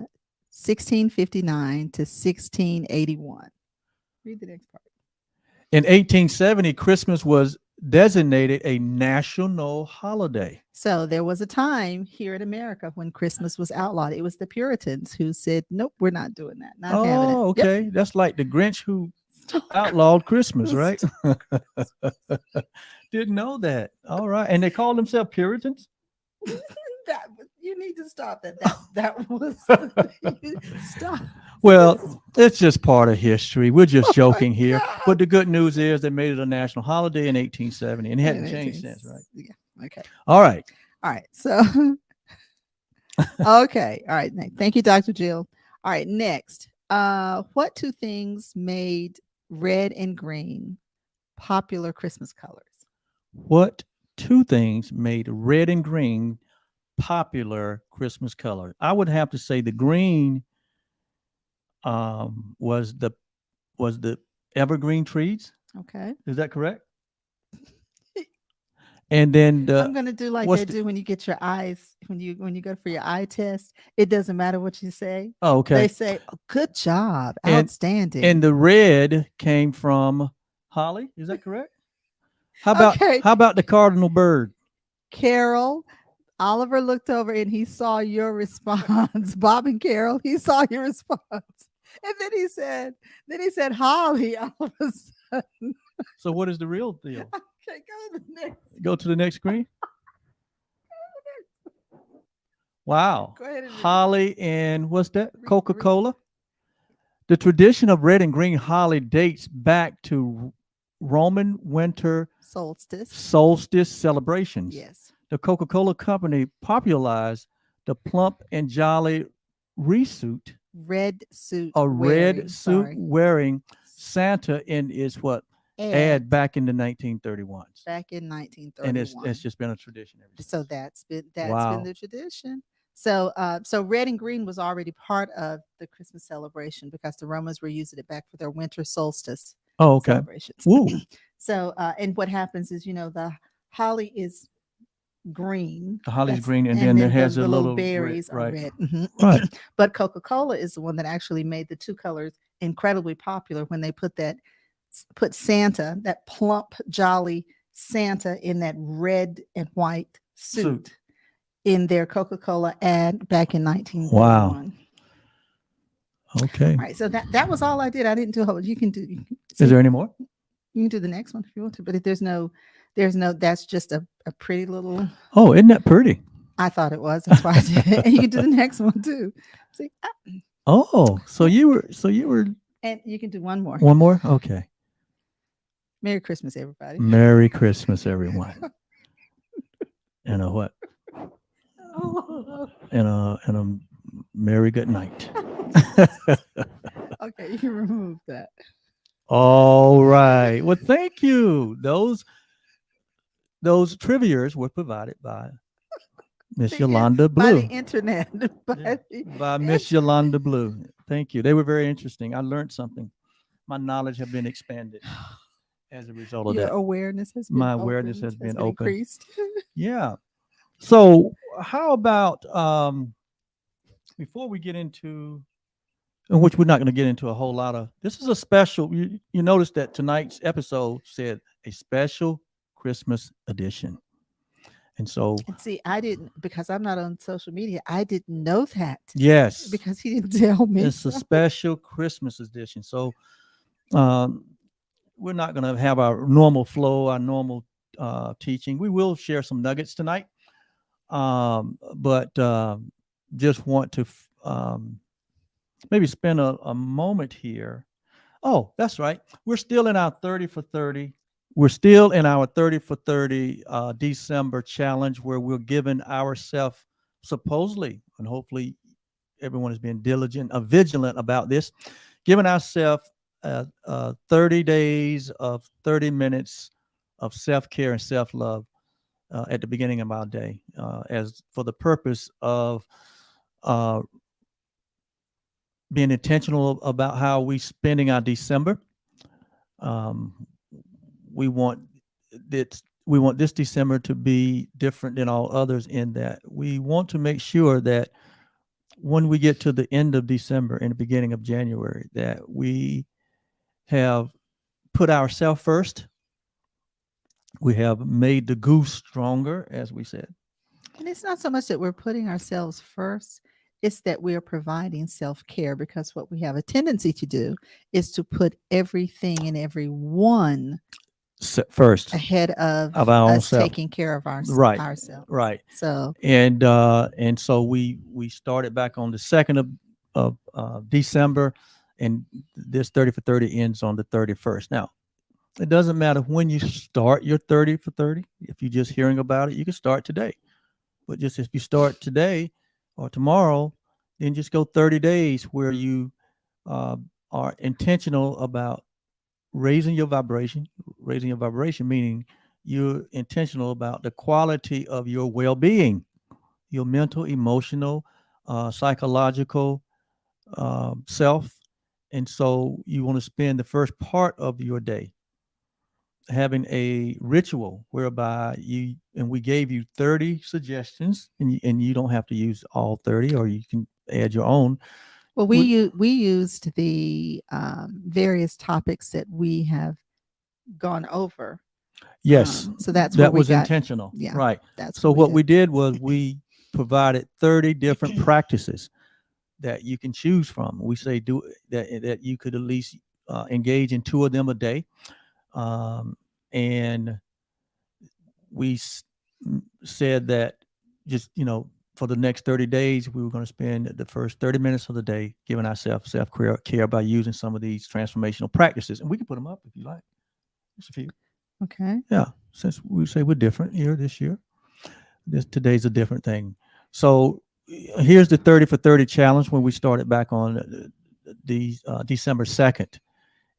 [SPEAKER 5] 1659 to 1681. Read the next part.
[SPEAKER 4] In 1870, Christmas was designated a national holiday.
[SPEAKER 5] So there was a time here in America when Christmas was outlawed. It was the Puritans who said, "Nope, we're not doing that. Not having it."
[SPEAKER 4] Oh,
[SPEAKER 5] Yep.
[SPEAKER 4] okay. That's like the Grinch who outlawed Christmas, right? Didn't know that. All right. And they called themselves Puritans?
[SPEAKER 5] You need to stop that. That was stop.
[SPEAKER 4] Well, it's just part of history. We're just
[SPEAKER 5] Oh my
[SPEAKER 4] joking here.
[SPEAKER 5] God.
[SPEAKER 4] But the good news is they made it a national holiday in 1870, and it hadn't
[SPEAKER 5] In
[SPEAKER 4] changed
[SPEAKER 5] 18
[SPEAKER 4] since, right?
[SPEAKER 5] Yeah. Okay.
[SPEAKER 4] All right.
[SPEAKER 5] All right. So, okay. All right. Thank you, Dr. Jill. All right. Next, what two things made red and green popular Christmas colors?
[SPEAKER 4] What two things made red and green popular Christmas color? I would have to say the green was the evergreen trees.
[SPEAKER 5] Okay.
[SPEAKER 4] Is that correct? And then
[SPEAKER 5] I'm gonna do like
[SPEAKER 4] what's
[SPEAKER 5] they do when you get your eyes when you go for your eye test. It doesn't matter what you say.
[SPEAKER 4] oh,
[SPEAKER 5] They
[SPEAKER 4] okay.
[SPEAKER 5] say, "Oh, good job,
[SPEAKER 4] And-
[SPEAKER 5] outstanding."
[SPEAKER 4] And the red came from holly. Is that correct? How about
[SPEAKER 5] Okay.
[SPEAKER 4] the cardinal bird?
[SPEAKER 5] Carol, Oliver looked over and he saw your response. Bob and Carol, he saw your response. And then he said, Holly, all of a sudden.
[SPEAKER 4] So what is the real deal?
[SPEAKER 5] Okay, go to the next.
[SPEAKER 4] Go to the next screen. Wow.
[SPEAKER 5] Go ahead and read.
[SPEAKER 4] Holly and what's that?
[SPEAKER 5] Read.
[SPEAKER 4] Coca-Cola. The tradition of red and green holly dates back to Roman winter
[SPEAKER 5] Solstice.
[SPEAKER 4] solstice celebrations.
[SPEAKER 5] Yes.
[SPEAKER 4] The Coca-Cola company popularized the plump and jolly resuit,
[SPEAKER 5] Red suit.
[SPEAKER 4] a
[SPEAKER 5] wearing,
[SPEAKER 4] red suit
[SPEAKER 5] sorry,
[SPEAKER 4] wearing Santa in is what ad back in the 1931s.
[SPEAKER 5] back in 1931.
[SPEAKER 4] And it's just been a tradition ever since.
[SPEAKER 5] So that's been
[SPEAKER 4] Wow.
[SPEAKER 5] the tradition. So so red and green was already part of the Christmas celebration because the Romans were using it back for their winter solstice
[SPEAKER 4] Oh, okay.
[SPEAKER 5] celebrations.
[SPEAKER 4] Woo.
[SPEAKER 5] So and what happens is, the holly is green.
[SPEAKER 4] The holly's
[SPEAKER 5] That's-
[SPEAKER 4] green, and then there has
[SPEAKER 5] the
[SPEAKER 4] a little
[SPEAKER 5] berries
[SPEAKER 4] red,
[SPEAKER 5] are
[SPEAKER 4] right.
[SPEAKER 5] red. Mhm.
[SPEAKER 4] Right.
[SPEAKER 5] But Coca-Cola is the one that actually made the two colors incredibly popular when they put Santa, that plump, jolly Santa in that red and white suit in their Coca-Cola ad back in 1931.
[SPEAKER 4] Okay.
[SPEAKER 5] All right, so that was all I did. I didn't do a whole. You can
[SPEAKER 4] Is there any more?
[SPEAKER 5] You can do the next one if you want to, but if there's no, that's just a pretty little.
[SPEAKER 4] Oh, isn't that pretty?
[SPEAKER 5] I thought it was. That's why I did it. And you can do the next one too. See,
[SPEAKER 4] Oh, so you were
[SPEAKER 5] and you can do one more.
[SPEAKER 4] one more? Okay.
[SPEAKER 5] Merry Christmas, everybody.
[SPEAKER 4] Merry Christmas, everyone. And a what? And a merry good night.
[SPEAKER 5] Okay, you can remove that.
[SPEAKER 4] All right. Well, thank you. Those trivias were provided by Miss
[SPEAKER 5] The
[SPEAKER 4] Yaulanda
[SPEAKER 5] By the
[SPEAKER 4] Blue.
[SPEAKER 5] internet.
[SPEAKER 4] By Miss Yaulanda Blue. Thank you. They were very interesting. I learned something. My knowledge have been expanded as a result of
[SPEAKER 5] Your
[SPEAKER 4] that.
[SPEAKER 5] awareness has been
[SPEAKER 4] My awareness has been open.
[SPEAKER 5] increased.
[SPEAKER 4] Yeah. So how about before we get into, in which we're not going to get into a whole lot of, this is a special, you notice that tonight's episode said a special Christmas edition. And so,
[SPEAKER 5] And see, I didn't, because I'm not on social media, I didn't know that
[SPEAKER 4] yes,
[SPEAKER 5] because he didn't tell me.
[SPEAKER 4] it's a
[SPEAKER 5] so.
[SPEAKER 4] special Christmas edition. So we're not going to have our normal flow, our normal teaching. We will share some nuggets tonight. But just want to maybe spend a moment here. Oh, that's right. We're still in our 30 for 30. We're still in our 30 for 30 December challenge where we're giving ourselves supposedly, and hopefully everyone is being diligent, vigilant about this, giving ourselves 30 days of 30 minutes of self-care and self-love at the beginning of our day, as for the purpose of being intentional about how we spending our December. We want this December to be different than all others in that we want to make sure that when we get to the end of December and the beginning of January, that we have put ourselves first, We have made the goose stronger, as we said.
[SPEAKER 5] And it's not so much that we're putting ourselves first, it's that we are providing self care, because what we have a tendency to do is to put everything and everyone
[SPEAKER 4] First
[SPEAKER 5] ahead of
[SPEAKER 4] of our own
[SPEAKER 5] us
[SPEAKER 4] self.
[SPEAKER 5] taking care of
[SPEAKER 4] Right.
[SPEAKER 5] ourselves.
[SPEAKER 4] Right.
[SPEAKER 5] So,
[SPEAKER 4] And so we started back on the 2nd of December, and this 30 for 30 ends on the 31st. Now, it doesn't matter when you start your 30 for 30. If you're just hearing about it, you can start today. But just if you start today or tomorrow, then just go 30 days where you uh, are intentional about raising your vibration, meaning you're intentional about the quality of your well-being, your mental, emotional, psychological self. And so you want to spend the first part of your day having a ritual whereby we gave you 30 suggestions, and you don't have to use all 30, or you can add your own.
[SPEAKER 5] well,
[SPEAKER 4] We-
[SPEAKER 5] we used the various topics that we have gone over.
[SPEAKER 4] Yes,
[SPEAKER 5] So that's where
[SPEAKER 4] that
[SPEAKER 5] we
[SPEAKER 4] was
[SPEAKER 5] got.
[SPEAKER 4] intentional.
[SPEAKER 5] Yeah,
[SPEAKER 4] Right.
[SPEAKER 5] that's
[SPEAKER 4] So what we
[SPEAKER 5] did.
[SPEAKER 4] did was we provided 30 different practices that you can choose from. We say do that you could at least engage in 2 of them a day. And we said that just, for the next 30 days, we were going to spend the first 30 minutes of the day giving ourselves self-care by using some of these transformational practices. And we can put them up if you like. Just a few.
[SPEAKER 5] Okay.
[SPEAKER 4] Yeah. Since we say we're different this year, today's a different thing. So here's the 30 for 30 challenge when we started back on the December 2nd.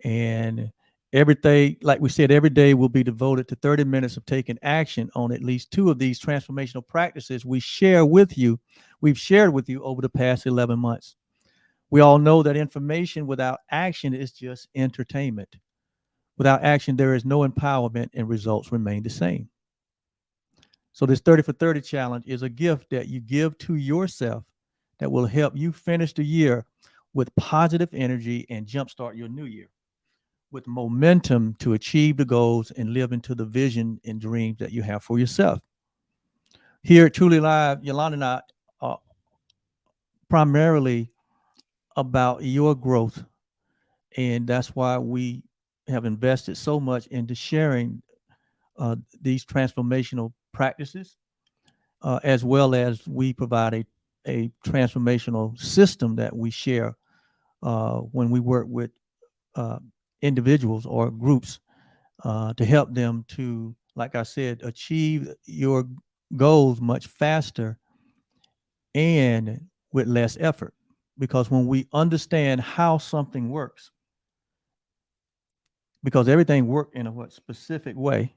[SPEAKER 4] And everything, like we said, every day will be devoted to 30 minutes of taking action on at least 2 of these transformational practices we've shared with you over the past 11 months. We all know that information without action is just entertainment. Without action, there is no empowerment, and results remain the same. So this 30 for 30 challenge is a gift that you give to yourself that will help you finish the year with positive energy and jumpstart your new year with momentum to achieve the goals and live into the vision and dreams that you have for yourself. Here at Truly Live, Yolanda and I are primarily about your growth. And that's why we have invested so much into sharing these transformational practices, as well as we provide a transformational system that we share when we work with uh, individuals or groups to help them to, like I said, achieve your goals much faster and with less effort. Because when we understand how something works, because everything works in a specific way.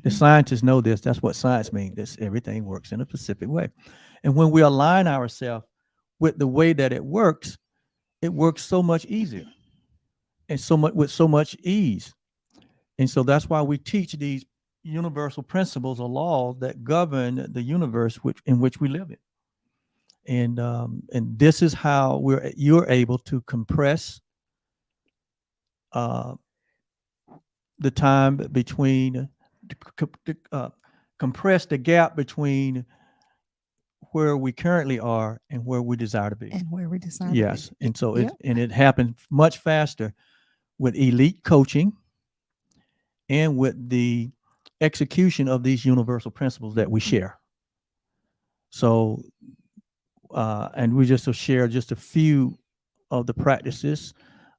[SPEAKER 4] The scientists know this. That's what science means. This everything works in a specific way. And when we align ourselves with the way that it works so much easier and so much ease. And so that's why we teach these universal principles or laws that govern the universe in which we live in. And this is how you're able to compress uh, the time between compress the gap between where we currently are and where we desire to be.
[SPEAKER 5] And where we desire
[SPEAKER 4] Yes.
[SPEAKER 5] to be.
[SPEAKER 4] And so
[SPEAKER 5] Yep.
[SPEAKER 4] it happens much faster with elite coaching and with the execution of these universal principles that we share. So, and we just will share just a few of the practices.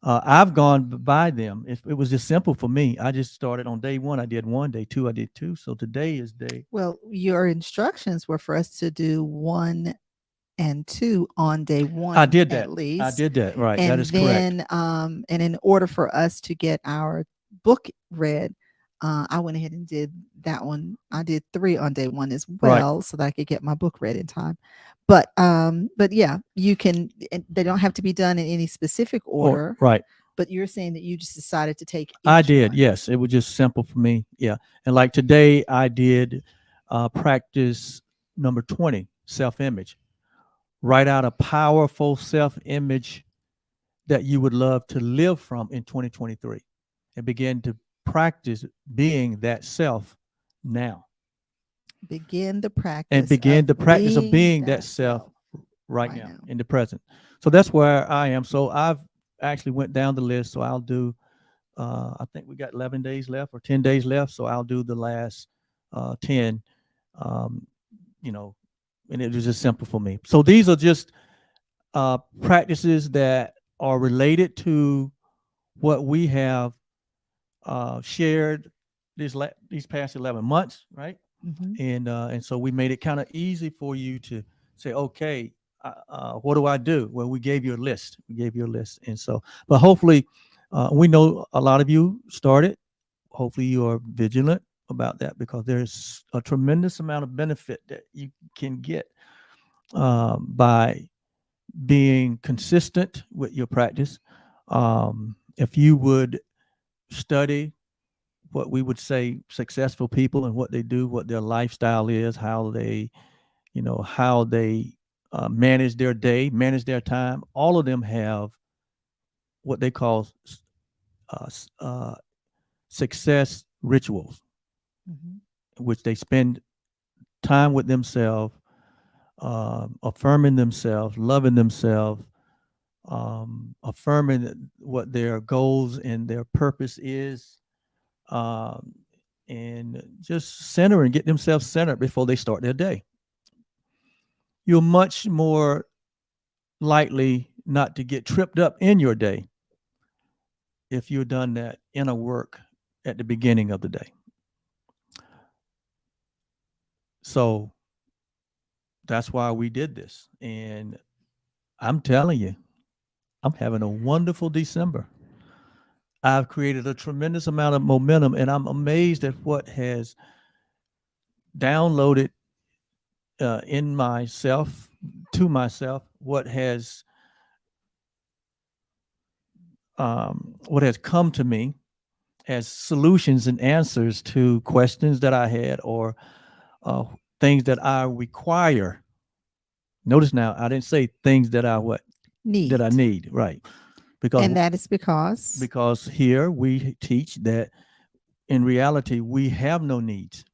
[SPEAKER 4] I've gone by them. It was just simple for me. I just started on day 1. I did 1, day 2, I did 2. So today is day.
[SPEAKER 5] Well, your instructions were for us to do 1 and 2 on day 1.
[SPEAKER 4] I did that.
[SPEAKER 5] At least.
[SPEAKER 4] I did that. Right.
[SPEAKER 5] And
[SPEAKER 4] that is
[SPEAKER 5] then,
[SPEAKER 4] correct.
[SPEAKER 5] And in order for us to get our book read, I went ahead and did that one. I did 3 on day 1 as well, so that I could get my book read in time. But yeah, you can. They don't have to be done in any specific order.
[SPEAKER 4] Right.
[SPEAKER 5] But you're saying that you just decided to take.
[SPEAKER 4] I did.
[SPEAKER 5] One.
[SPEAKER 4] Yes. It was just simple for me. Yeah. And like today, I did practice number 20, self-image. Write out a powerful self-image that you would love to live from in 2023 and begin to practice being that self now,
[SPEAKER 5] Begin the practice.
[SPEAKER 4] and begin the practice of being that
[SPEAKER 5] self
[SPEAKER 4] self right
[SPEAKER 5] right
[SPEAKER 4] now
[SPEAKER 5] now.
[SPEAKER 4] in the present. So that's where I am. So I've actually went down the list. So I'll do, I think we got 11 days left or 10 days left. So I'll do the last 10, um, you know, and it was just simple for me. So these are just practices that are related to what we have shared these past 11 months, right?
[SPEAKER 5] Mhm.
[SPEAKER 4] And so we made it kind of easy for you to say, okay, what do I do? Well, we gave you a list. We gave you a list, and so, but hopefully, we know a lot of you started. Hopefully, you are vigilant about that because there's a tremendous amount of benefit that you can get by being consistent with your practice. If you would study what we would say successful people and what they do, what their lifestyle is, how they, how they manage their day, manage their time. All of them have what they call uh, success rituals,
[SPEAKER 5] Mhm.
[SPEAKER 4] in which they spend time with themselves, affirming themselves, loving themselves, affirming what their goals and their purpose is, um, and just center and get themselves centered before they start their day. You're much more likely not to get tripped up in your day if you've done that inner work at the beginning of the day. So that's why we did this. And I'm telling you, I'm having a wonderful December. I've created a tremendous amount of momentum, and I'm amazed at what has downloaded in myself, to myself, what has come to me as solutions and answers to questions that I had, or uh, things that I require. Notice now, I didn't say things that I what that I need, right? Because
[SPEAKER 5] And that is because
[SPEAKER 4] here we teach that in reality we have no needs.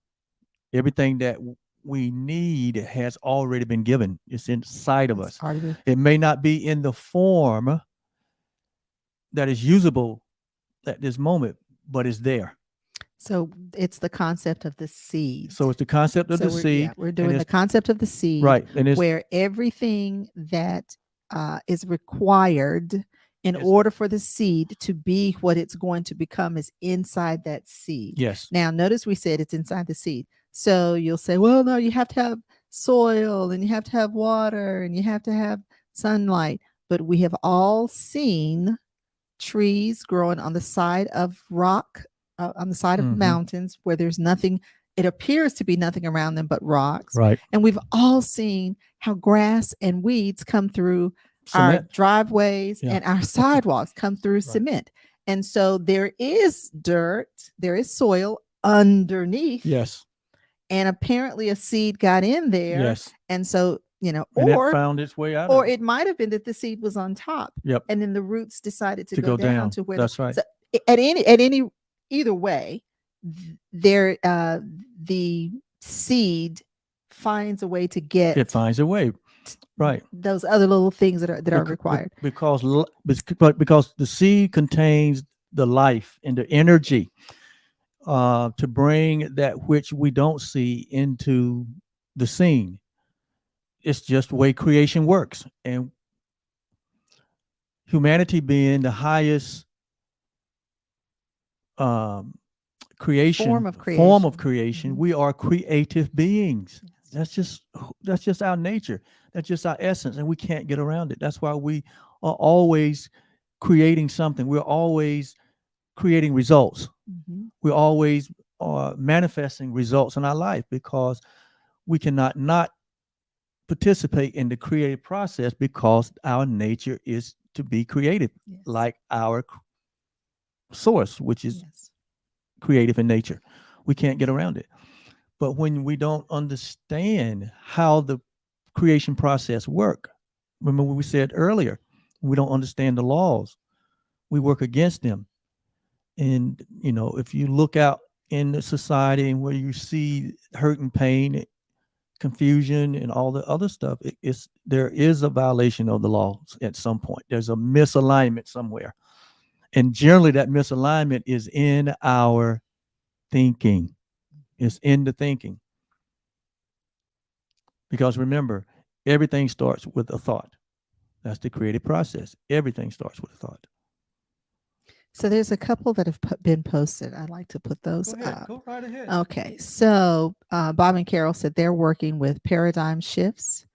[SPEAKER 4] Everything that we need has already been given. It's inside of
[SPEAKER 5] it's
[SPEAKER 4] us.
[SPEAKER 5] already
[SPEAKER 4] It may not be in the form that is usable at this moment, but it's there.
[SPEAKER 5] so it's the concept of the seed.
[SPEAKER 4] So it's the concept of
[SPEAKER 5] So
[SPEAKER 4] the seed.
[SPEAKER 5] we're
[SPEAKER 4] and
[SPEAKER 5] doing the
[SPEAKER 4] it's
[SPEAKER 5] concept of the seed,
[SPEAKER 4] right, and it's
[SPEAKER 5] where everything that is required in
[SPEAKER 4] It's-
[SPEAKER 5] order for the seed to be what it's going to become is inside that seed.
[SPEAKER 4] yes,
[SPEAKER 5] Now, notice we said it's inside the seed. So you'll say, well, no, you have to have soil and you have to have water and you have to have sunlight. But we have all seen trees growing on the side of rock, on the side of
[SPEAKER 4] Mhm.
[SPEAKER 5] mountains where there's nothing, it appears to be nothing around them but rocks.
[SPEAKER 4] right.
[SPEAKER 5] And we've all seen how grass and weeds come through our
[SPEAKER 4] Cement.
[SPEAKER 5] driveways
[SPEAKER 4] Yeah.
[SPEAKER 5] and our sidewalks come through cement. And so there is dirt, there is soil underneath.
[SPEAKER 4] Yes.
[SPEAKER 5] And apparently a seed got in there.
[SPEAKER 4] Yes.
[SPEAKER 5] And so,
[SPEAKER 4] And it found its way out.
[SPEAKER 5] or
[SPEAKER 4] of it.
[SPEAKER 5] it might have been that the seed was on top.
[SPEAKER 4] Yep.
[SPEAKER 5] And then the roots decided to
[SPEAKER 4] To
[SPEAKER 5] go
[SPEAKER 4] go down.
[SPEAKER 5] to where
[SPEAKER 4] That's right.
[SPEAKER 5] So at any either way, there the seed finds a way to get
[SPEAKER 4] It finds a way. Right.
[SPEAKER 5] those other little things that are required.
[SPEAKER 4] Because the seed contains the life and the energy to bring that which we don't see into the scene. It's just the way creation works. And humanity being the highest creation
[SPEAKER 5] Form of
[SPEAKER 4] creation,
[SPEAKER 5] Mhm.
[SPEAKER 4] we are creative beings.
[SPEAKER 5] Yes.
[SPEAKER 4] That's just our nature. That's just our essence, and we can't get around it. That's why we are always creating something. We're always creating results.
[SPEAKER 5] Mhm.
[SPEAKER 4] We're always manifesting results in our life because we cannot not participate in the creative process because our nature is to be creative,
[SPEAKER 5] Yes.
[SPEAKER 4] like our source, which is
[SPEAKER 5] Yes.
[SPEAKER 4] creative in nature. We can't get around it. But when we don't understand how the creation process work, remember what we said earlier, we don't understand the laws. We work against them. And, if you look out in the society and where you see hurt and pain, confusion, and all the other stuff, there is a violation of the law at some point. There's a misalignment somewhere. And generally that misalignment is in our thinking. It's in the thinking. Because remember, everything starts with a thought. That's the creative process. Everything starts with a thought.
[SPEAKER 5] So there's a couple that have been posted. I'd like to put those up.
[SPEAKER 4] Go right ahead.
[SPEAKER 5] Okay. So Bob and Carol said they're working with paradigm shifts,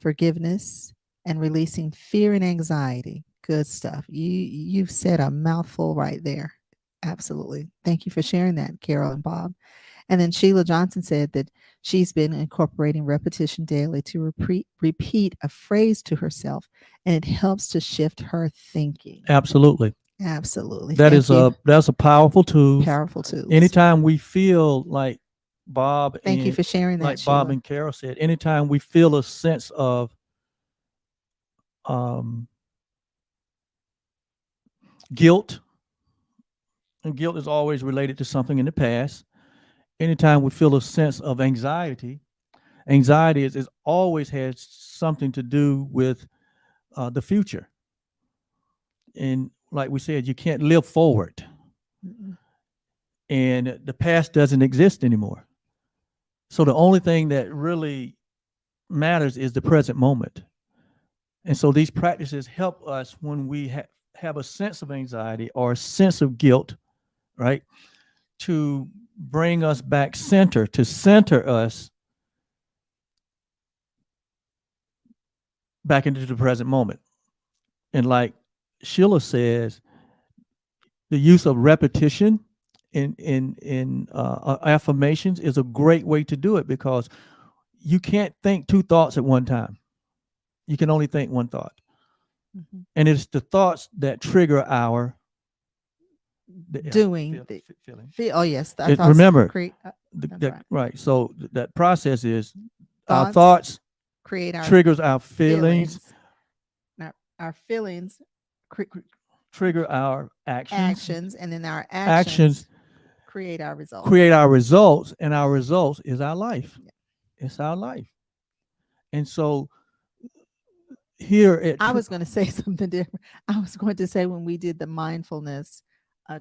[SPEAKER 5] forgiveness, and releasing fear and anxiety. Good stuff. You've said a mouthful right there. Absolutely. Thank you for sharing that, Carol and Bob. And then Sheila Johnson said that she's been incorporating repetition daily to repeat a phrase to herself, and it helps to shift her thinking.
[SPEAKER 4] Absolutely.
[SPEAKER 5] Absolutely.
[SPEAKER 4] That's a powerful tool.
[SPEAKER 5] Powerful tool.
[SPEAKER 4] Anytime we feel like Bob
[SPEAKER 5] Thank you for sharing that.
[SPEAKER 4] Like
[SPEAKER 5] Sheila.
[SPEAKER 4] Bob and Carol said, anytime we feel a sense of guilt, and guilt is always related to something in the past. Anytime we feel a sense of anxiety is always has something to do with the future. And like we said, you can't live forward.
[SPEAKER 5] Mm-mm.
[SPEAKER 4] And the past doesn't exist anymore. So the only thing that really matters is the present moment. And so these practices help us when we have a sense of anxiety or a sense of guilt, right? To bring us back to center us back into the present moment. And like Sheila says, the use of repetition in affirmations is a great way to do it, because you can't think two thoughts at one time. You can only think one thought.
[SPEAKER 5] Mm-hmm.
[SPEAKER 4] And it's the thoughts that trigger our
[SPEAKER 5] feeling. Oh yes,
[SPEAKER 4] remember
[SPEAKER 5] right.
[SPEAKER 4] Right. So that process is
[SPEAKER 5] our
[SPEAKER 4] thoughts
[SPEAKER 5] create our
[SPEAKER 4] triggers our feelings.
[SPEAKER 5] Our feelings
[SPEAKER 4] trigger our actions,
[SPEAKER 5] and then our actions create our results.
[SPEAKER 4] And our results is our life. Yeah. It's our life. And so here
[SPEAKER 5] I was going to say something different. I was going to say, when we did the mindfulness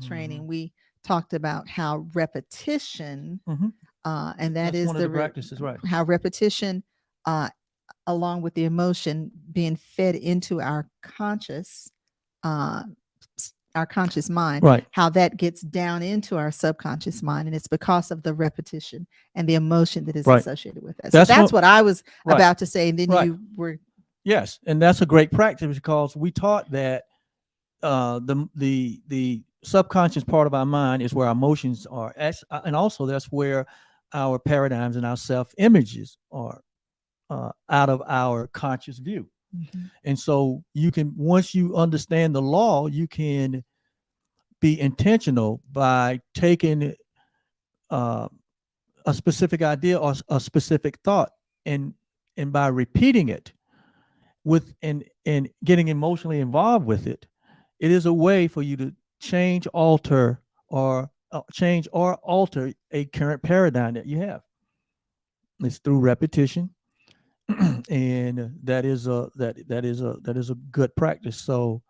[SPEAKER 5] training, we talked about how repetition, and that's is
[SPEAKER 4] one of the practices, right?
[SPEAKER 5] How repetition, along with the emotion being fed into our conscious mind,
[SPEAKER 4] right?
[SPEAKER 5] How that gets down into our subconscious mind, and it's because of the repetition and the emotion that is associated with that. So that's what I was about to say, and then you were.
[SPEAKER 4] Yes, and that's a great practice, because we taught that the subconscious part of our mind is where our emotions are, and also that's where our paradigms and our self-images are out of our conscious view. Mm-hmm. And so once you understand the law, you can be intentional by taking a specific idea or a specific thought, and by repeating it and getting emotionally involved with it. It is a way for you to change or alter a current paradigm that you have. It's through repetition, and that is a good practice. So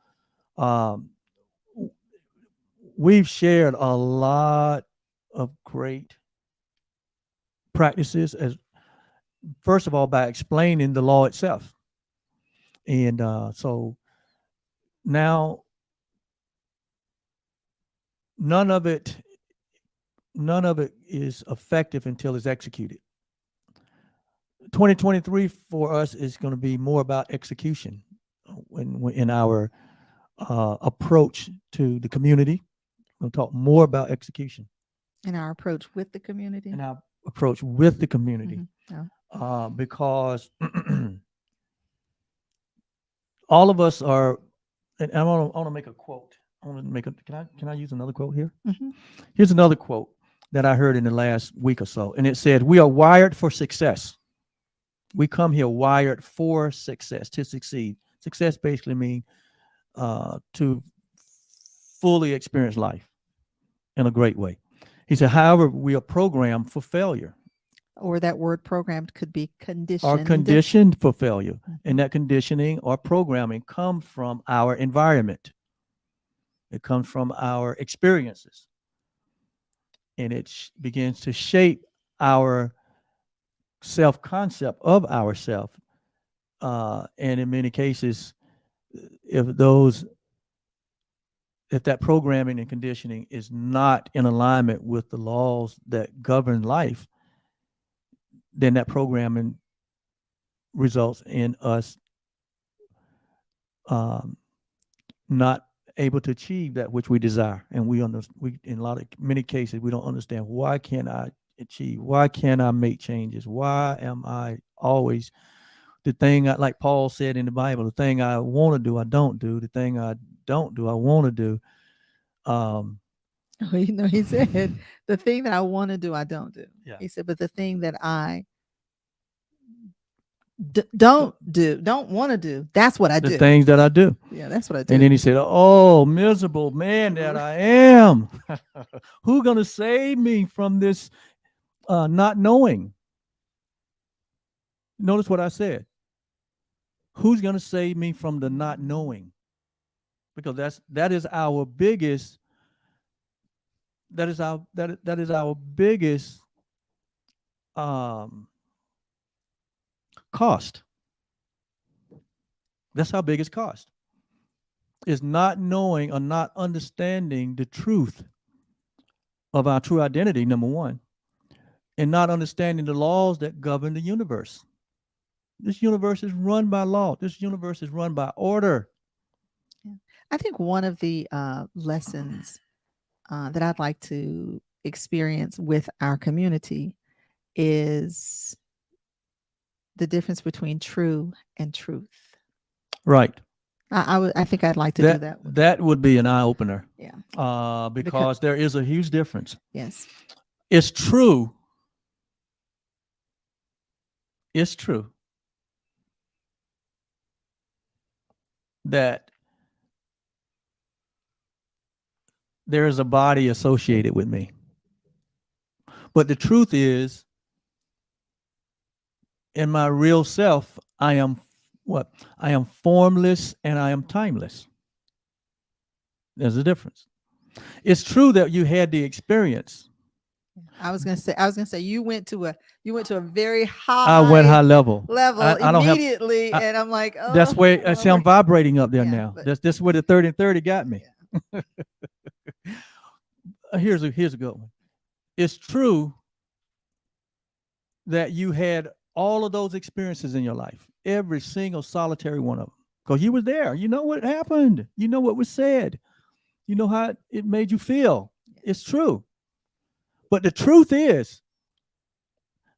[SPEAKER 4] we've shared a lot of great practices, as first of all by explaining the law itself. And so now none of it is effective until it's executed. 2023 for us is going to be more about execution in our approach to the community. We'll talk more about execution
[SPEAKER 5] in our approach with the community.
[SPEAKER 4] Mm-hmm. Yeah. Because all of us are, and I want to make a quote. Can I use another quote here? Mm-hmm. Here's another quote that I heard in the last week or so, and it said, "We are wired for success. We come here wired for success, to succeed. Success basically means to fully experience life. in a great way. He said, however, we are programmed for failure,
[SPEAKER 5] Or that word programmed could be
[SPEAKER 4] are
[SPEAKER 5] conditioned.
[SPEAKER 4] conditioned for failure.
[SPEAKER 5] Mhm.
[SPEAKER 4] And that conditioning or programming comes from our environment. It comes from our experiences. And it begins to shape our self-concept of ourself. And in many cases, if those if that programming and conditioning is not in alignment with the laws that govern life, then that programming results in us um, not able to achieve that which we desire. And we in many cases we don't understand, why can't I achieve? Why can't I make changes? Why am I always the thing like Paul said in the Bible, the thing I want to do, I don't do. The thing I don't do, I want to do. Um,
[SPEAKER 5] Oh, he said, the thing that I want to do, I don't do.
[SPEAKER 4] Yeah.
[SPEAKER 5] He said, but the thing that I don't want to do, that's what I
[SPEAKER 4] the
[SPEAKER 5] do.
[SPEAKER 4] things that I do.
[SPEAKER 5] Yeah, that's what I do.
[SPEAKER 4] And then he said, oh, miserable man that I am. Who's going to save me from this not knowing? Notice what I said. Who's going to save me from the not knowing? Because that is our biggest cost. That's our biggest cost, is not knowing or not understanding the truth of our true identity, number one, and not understanding the laws that govern the universe. This universe is run by law. This universe is run by order.
[SPEAKER 5] Yeah. I think one of the lessons that I'd like to experience with our community is the difference between true and truth.
[SPEAKER 4] Right.
[SPEAKER 5] I think I'd like to do that.
[SPEAKER 4] That would be an eye opener.
[SPEAKER 5] Yeah.
[SPEAKER 4] Because there is a huge difference.
[SPEAKER 5] Yes.
[SPEAKER 4] It's true. It's true that there is a body associated with me. But the truth is, in my real self, I am what? I am formless and I am timeless. There's a difference. It's true that you had the experience.
[SPEAKER 5] I was gonna say you went to a very high.
[SPEAKER 4] I went high level.
[SPEAKER 5] I don't immediately, and I'm like, oh,
[SPEAKER 4] that's where I see I'm vibrating up there
[SPEAKER 5] Yeah,
[SPEAKER 4] now.
[SPEAKER 5] but-
[SPEAKER 4] That's where the 30 and 30 got me. Here's a good one. It's true that you had all of those experiences in your life, every single solitary one of them, because you were there. You know what happened. You know what was said. You know how it made you feel. It's true. But the truth is,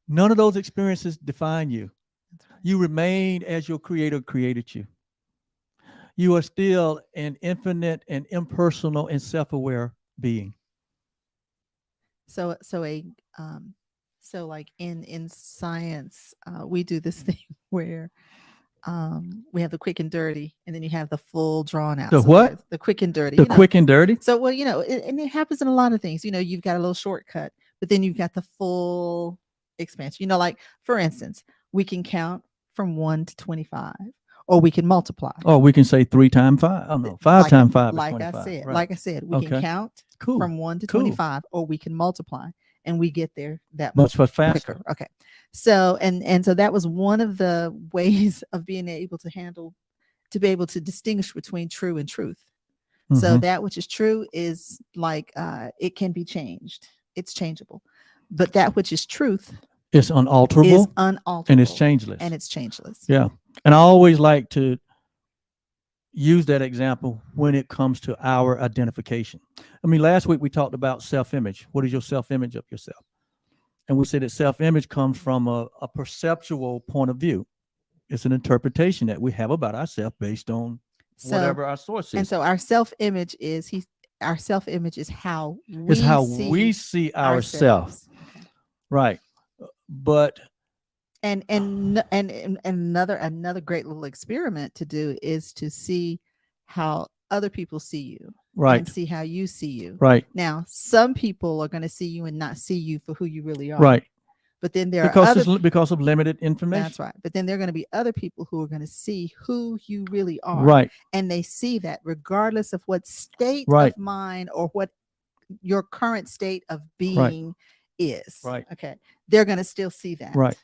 [SPEAKER 4] none of those experiences define you. You remain as your creator created you. You are still an infinite and impersonal and self-aware being.
[SPEAKER 5] So like in science, we do this thing where we have the quick and dirty, and then you have the full drawn out.
[SPEAKER 4] The
[SPEAKER 5] So
[SPEAKER 4] what?
[SPEAKER 5] there's the quick and dirty.
[SPEAKER 4] The quick and dirty?
[SPEAKER 5] So, well, and it happens in a lot of things. You've got a little shortcut, but then you've got the full expansion. Like, for instance, we can count from 1 to 25, or we can multiply.
[SPEAKER 4] Oh, we can say 3 times 5. Oh no, 5 times 5 is 25.
[SPEAKER 5] Like I said, we can count from 1 to 25, or we can multiply, and we get there that much
[SPEAKER 4] faster.
[SPEAKER 5] quicker. Okay. So so that was one of the ways of being able to be able to distinguish between true and truth. Mm-hmm. So that which is true is like it can be changed. It's changeable. But that which is truth
[SPEAKER 4] is unalterable. And it's
[SPEAKER 5] changeless.
[SPEAKER 4] Yeah. And I always like to use that example when it comes to our identification. I mean, last week we talked about self-image. What is your self-image of yourself? And we said that self-image comes from a perceptual point of view. It's an interpretation that we have about ourselves based on whatever our source is.
[SPEAKER 5] And so our self-image is how
[SPEAKER 4] we see ourselves.
[SPEAKER 5] Okay.
[SPEAKER 4] Right. But
[SPEAKER 5] and another great little experiment to do is to see how other people see you.
[SPEAKER 4] Right.
[SPEAKER 5] and see how you see you.
[SPEAKER 4] Right.
[SPEAKER 5] Now, some people are going to see you and not see you for who you really are.
[SPEAKER 4] Right.
[SPEAKER 5] But then there are other.
[SPEAKER 4] Because of limited information.
[SPEAKER 5] That's right. But then there are going to be other people who are going to see who you really are.
[SPEAKER 4] Right.
[SPEAKER 5] And they see that regardless of what state
[SPEAKER 4] Right.
[SPEAKER 5] of mind or what your current state of being is.
[SPEAKER 4] Right.
[SPEAKER 5] Okay. They're going to still see that.
[SPEAKER 4] Right.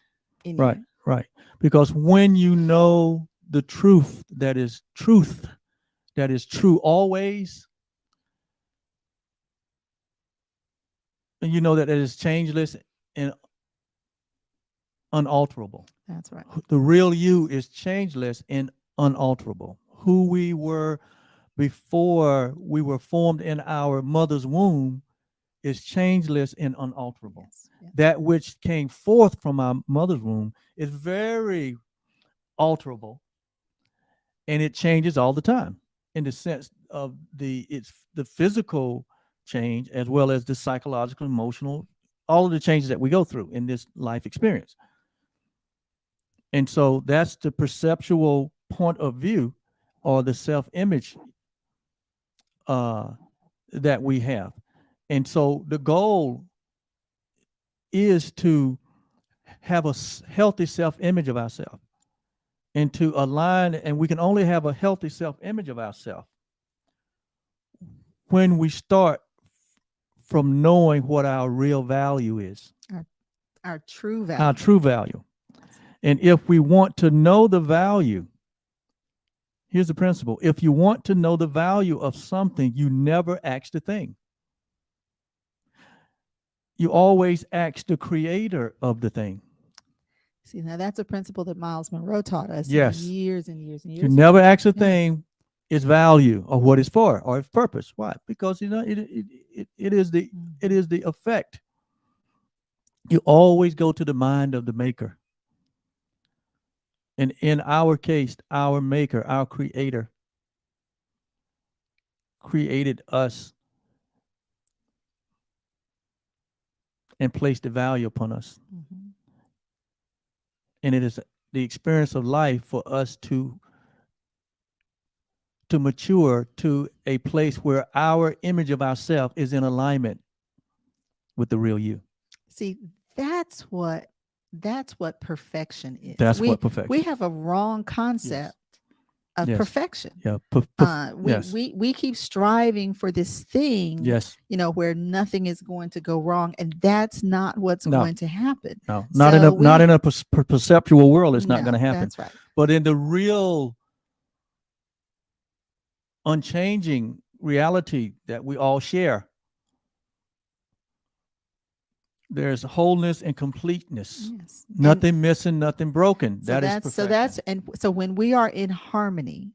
[SPEAKER 5] In
[SPEAKER 4] Right.
[SPEAKER 5] you.
[SPEAKER 4] Right. Because when you know the truth, that is true always, and you know that it is changeless and unalterable.
[SPEAKER 5] That's right.
[SPEAKER 4] The real you is changeless and unalterable. Who we were before we were formed in our mother's womb is changeless and unalterable.
[SPEAKER 5] Yes. Yes.
[SPEAKER 4] That which came forth from our mother's womb is very alterable, and it changes all the time in the sense of the physical change as well as the psychological, emotional, all of the changes that we go through in this life experience. And so that's the perceptual point of view or the self-image that we have. And so the goal is to have a healthy self-image of ourselves and to align, and we can only have a healthy self-image of ourselves when we start from knowing what our real value is.
[SPEAKER 5] Our true value.
[SPEAKER 4] Our true value. And if we want to know the value, here's the principle. If you want to know the value of something, you never ask the thing. You always ask the creator of the thing.
[SPEAKER 5] See, now that's a principle that Miles Monroe taught us years and years and years.
[SPEAKER 4] You never ask a thing its value or what it's for or its purpose. Why? Because it is the effect. You always go to the mind of the maker. And in our case, our maker, our creator, created us and placed a value upon us.
[SPEAKER 5] Mm-hmm.
[SPEAKER 4] And it is the experience of life for us to mature to a place where our image of ourselves is in alignment with the real you.
[SPEAKER 5] See, that's what perfection is.
[SPEAKER 4] That's what perfection.
[SPEAKER 5] We have a wrong concept of perfection.
[SPEAKER 4] Yeah.
[SPEAKER 5] We keep striving for this thing, where nothing is going to go wrong, and that's not what's going to happen.
[SPEAKER 4] No, not in a perceptual world. It's not going to happen.
[SPEAKER 5] That's right.
[SPEAKER 4] But in the real, unchanging reality that we all share, there's wholeness and completeness.
[SPEAKER 5] Yes.
[SPEAKER 4] Nothing missing, nothing broken.
[SPEAKER 5] So when we are in harmony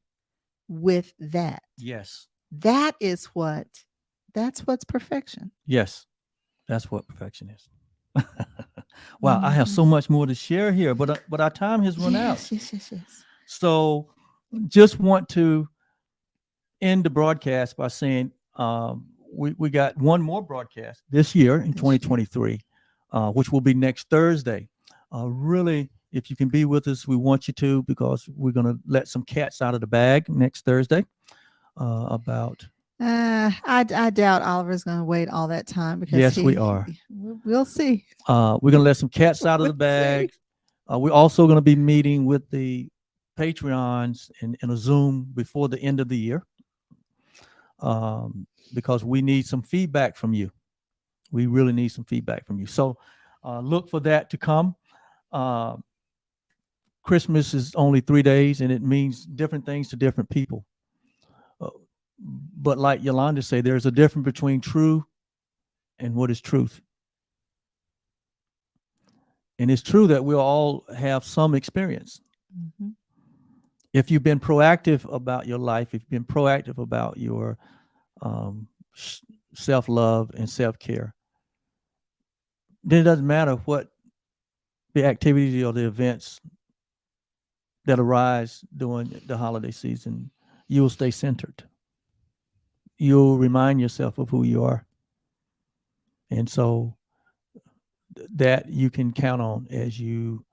[SPEAKER 5] with that, that's what's perfection.
[SPEAKER 4] Yes, that's what perfection is. Wow, I have so much more to share here, but our time has run out.
[SPEAKER 5] Yes.
[SPEAKER 4] So, just want to end the broadcast by saying we got one more broadcast this year in 2023, which will be next Thursday. Really, if you can be with us, we want you to, because we're going to let some cats out of the bag next Thursday about.
[SPEAKER 5] I doubt Oliver's going to wait all that time, because
[SPEAKER 4] we are.
[SPEAKER 5] We'll see.
[SPEAKER 4] We're going to let some cats out of the bag. We're also going to be meeting with the Patreons in a Zoom before the end of the year. Because we need some feedback from you. We really need some feedback from you. So look for that to come. Christmas is only 3 days, and it means different things to different people. But like Yaulanda said, there's a difference between true and what is truth. And it's true that we all have some experience.
[SPEAKER 5] Mm-hmm.
[SPEAKER 4] If you've been proactive about your life, if you've been proactive about your self-love and self-care, then it doesn't matter what the activities or the events that arise during the holiday season, you'll stay centered. You'll remind yourself of who you are. And so that you can count on as you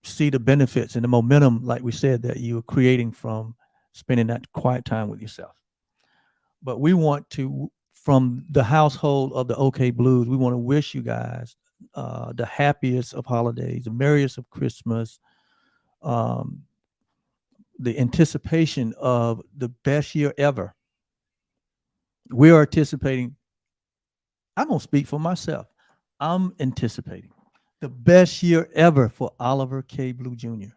[SPEAKER 4] see the benefits and the momentum, like we said, that you're creating from spending that quiet time with yourself. But we want to, from the household of the OK Blues, we want to wish you guys the happiest of holidays, the merriest of Christmas, um, the anticipation of the best year ever. We are anticipating, I'm going to speak for myself. I'm anticipating the best year ever for Oliver K. Blue Jr.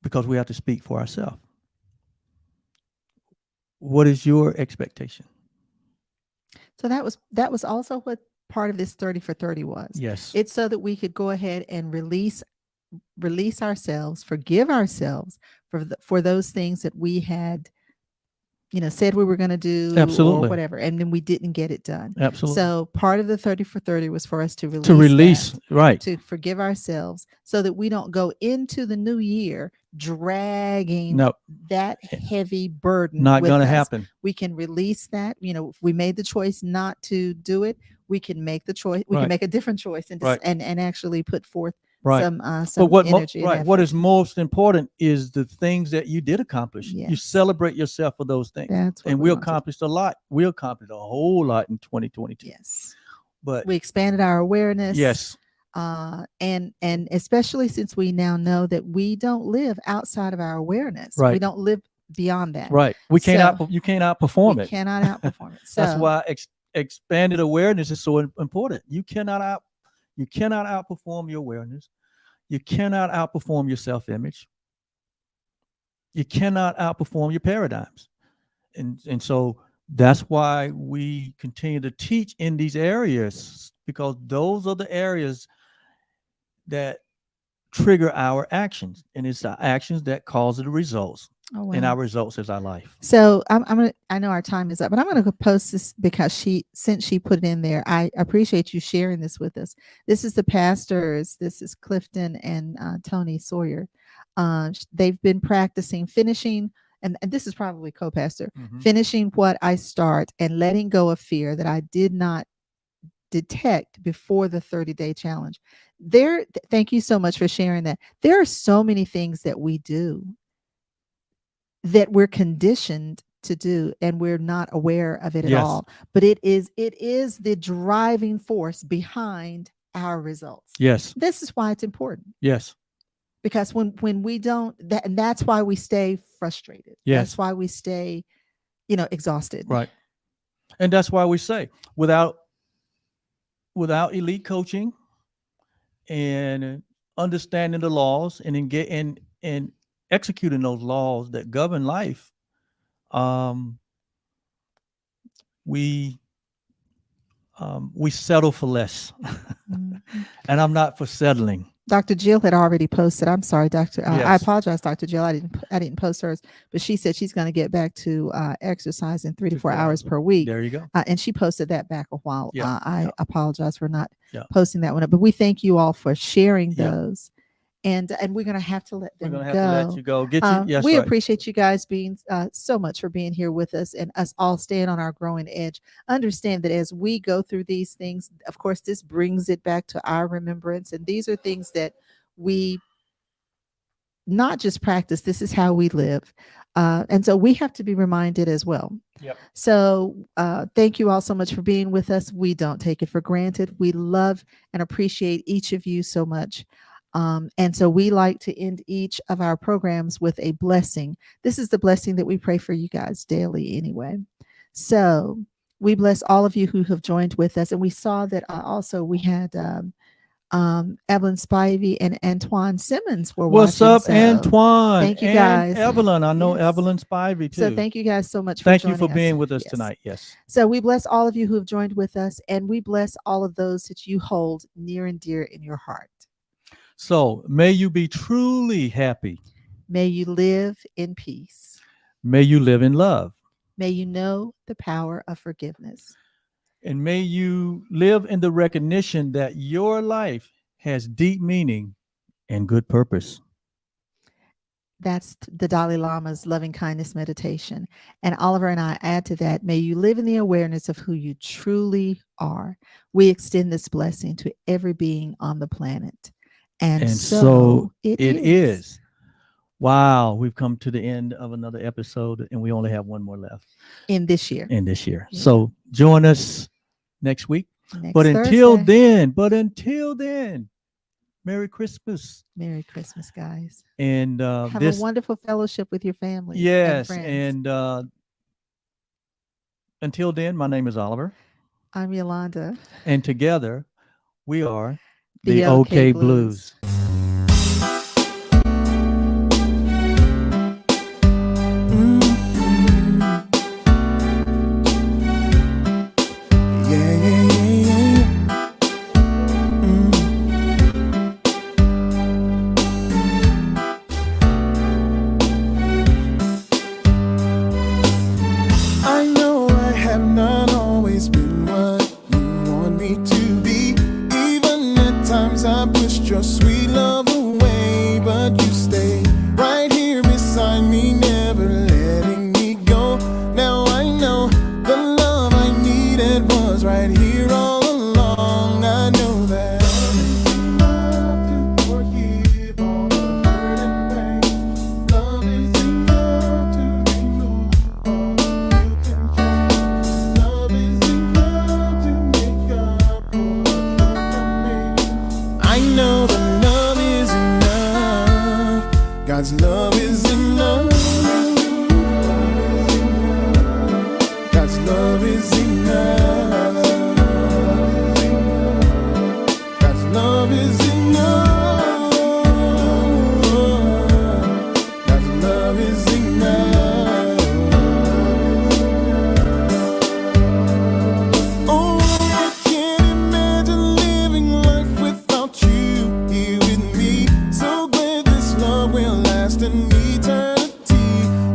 [SPEAKER 4] because we have to speak for ourselves. What is your expectation?
[SPEAKER 5] So that was also what part of this 30 for 30 was.
[SPEAKER 4] Yes.
[SPEAKER 5] It's so that we could go ahead and release ourselves, forgive ourselves for those things that we had, said we were going to do,
[SPEAKER 4] Absolutely.
[SPEAKER 5] or whatever, and then we didn't get it done.
[SPEAKER 4] Absolutely.
[SPEAKER 5] So part of the 30 for 30 was for us to
[SPEAKER 4] release, right,
[SPEAKER 5] to forgive ourselves, so that we don't go into the new year dragging that heavy burden.
[SPEAKER 4] Not going to happen.
[SPEAKER 5] We can release that. If we made the choice not to do it, we can make the choice. We can make a different choice and actually put forth some energy.
[SPEAKER 4] Right. What is most important is the things that you did accomplish.
[SPEAKER 5] Yes.
[SPEAKER 4] You celebrate yourself for those things.
[SPEAKER 5] That's what
[SPEAKER 4] and we accomplished a lot. We accomplished a whole lot in 2022.
[SPEAKER 5] Yes.
[SPEAKER 4] But
[SPEAKER 5] we expanded our awareness.
[SPEAKER 4] Yes.
[SPEAKER 5] And especially since we now know that we don't live outside of our awareness.
[SPEAKER 4] Right.
[SPEAKER 5] We don't live beyond that.
[SPEAKER 4] Right. You can't outperform it.
[SPEAKER 5] Cannot outperform it. So
[SPEAKER 4] that's why expanded awareness is so important. You cannot outperform your awareness. You cannot outperform your self-image. You cannot outperform your paradigms. And so that's why we continue to teach in these areas, because those are the areas that trigger our actions, and it's our actions that cause the results. Oh, wow. And our results is our life.
[SPEAKER 5] So I know our time is up, but I'm gonna post this because since she put it in there. I appreciate you sharing this with us. This is the pastors. This is Clifton and Tony Sawyer. They've been practicing finishing, and this is probably co-pastor, finishing what I start and letting go of fear that I did not detect before the 30-day challenge. Thank you so much for sharing that. There are so many things that we do that we're conditioned to do, and we're not aware of it at all. But it is the driving force behind our results.
[SPEAKER 4] Yes.
[SPEAKER 5] This is why it's important.
[SPEAKER 4] Yes.
[SPEAKER 5] Because when we don't, and that's why we stay frustrated.
[SPEAKER 4] Yes.
[SPEAKER 5] That's why we stay, exhausted.
[SPEAKER 4] Right. And that's why we say without elite coaching and understanding the laws and executing those laws that govern life, we settle for less. And I'm not for settling.
[SPEAKER 5] Dr. Jill had already posted. I'm sorry, Doctor. I apologize, Dr. Jill. I didn't post hers, but she said she's going to get back to exercising 3 to 4 hours per week.
[SPEAKER 4] There you go.
[SPEAKER 5] And she posted that back a while. I apologize for not
[SPEAKER 4] posting
[SPEAKER 5] that one up, but we thank you all for sharing those. And we're going to have to let them go.
[SPEAKER 4] We're going to have to let you go. Get you. Yes,
[SPEAKER 5] we appreciate you guys being so much for being here with us, and us all staying on our growing edge. Understand that as we go through these things, of course, this brings it back to our remembrance. And these are things that we not just practice, this is how we live. And so we have to be reminded as well.
[SPEAKER 4] Yep.
[SPEAKER 5] So thank you all so much for being with us. We don't take it for granted. We love and appreciate each of you so much. And so we like to end each of our programs with a blessing. This is the blessing that we pray for you guys daily anyway. So we bless all of you who have joined with us. And we saw that also we had Evelyn Spivey and Antoine Simmons were
[SPEAKER 4] What's
[SPEAKER 5] watching.
[SPEAKER 4] What's up, Antoine?
[SPEAKER 5] Thank you guys.
[SPEAKER 4] Evelyn, I know Evelyn Spivey too.
[SPEAKER 5] So thank you guys so much.
[SPEAKER 4] Thank you for being with us tonight. Yes.
[SPEAKER 5] So we bless all of you who have joined with us, and we bless all of those that you hold near and dear in your heart.
[SPEAKER 4] So may you be truly happy.
[SPEAKER 5] May you live in peace.
[SPEAKER 4] May you live in love.
[SPEAKER 5] May you know the power of forgiveness.
[SPEAKER 4] And may you live in the recognition that your life has deep meaning and good purpose.
[SPEAKER 5] That's the Dalai Lama's loving kindness meditation. And Oliver and I add to that, may you live in the awareness of who you truly are. We extend this blessing to every being on the planet. And so it is.
[SPEAKER 4] Wow, we've come to the end of another episode, and we only have one more left
[SPEAKER 5] in this year.
[SPEAKER 4] Yeah. So join us next week.
[SPEAKER 5] Next
[SPEAKER 4] But until
[SPEAKER 5] Thursday.
[SPEAKER 4] then, Merry Christmas.
[SPEAKER 5] Merry Christmas, guys.
[SPEAKER 4] And
[SPEAKER 5] have a wonderful fellowship with your family.
[SPEAKER 4] Yes,
[SPEAKER 5] and
[SPEAKER 4] friends. And until then, my name is Oliver.
[SPEAKER 5] I'm Yaulanda.
[SPEAKER 4] And together, we are
[SPEAKER 5] the OK Blues.
[SPEAKER 2] I pushed your sweet love away, but you stayed right here beside me, never letting me go. Now I know the love I needed was right here all along. I know that love to forgive all the hurt and pain. Love is enough to remove all the guilt and shame. Love is enough to make up for what hurt me. I know that love is enough. God's love is enough. God's love is enough. God's love is enough. God's love is enough. Oh, I can't imagine living life without you here with me. So glad this love will last an eternity.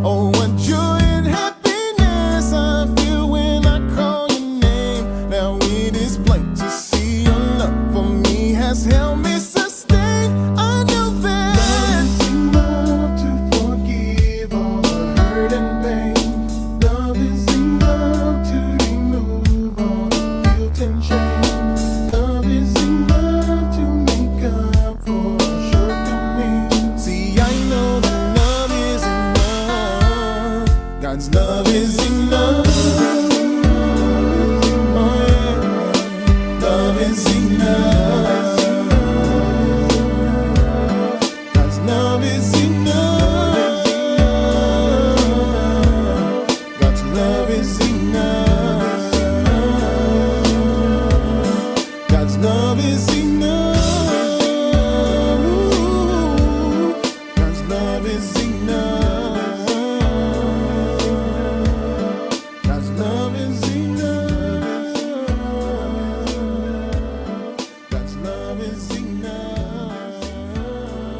[SPEAKER 2] Oh, what joy and happiness I feel when I call your name. Now it is plain to see your love for me has held me sustained. I know that love is enough to forgive all the hurt and pain. Love is enough to remove all the guilt and shame. Love is enough to make up for shortcomings. See, I know that love is enough. God's love is enough. Oh, yeah. Love is enough. God's love is enough. God's love is enough. God's love is enough. God's love is enough. God's love is enough. God's love is enough.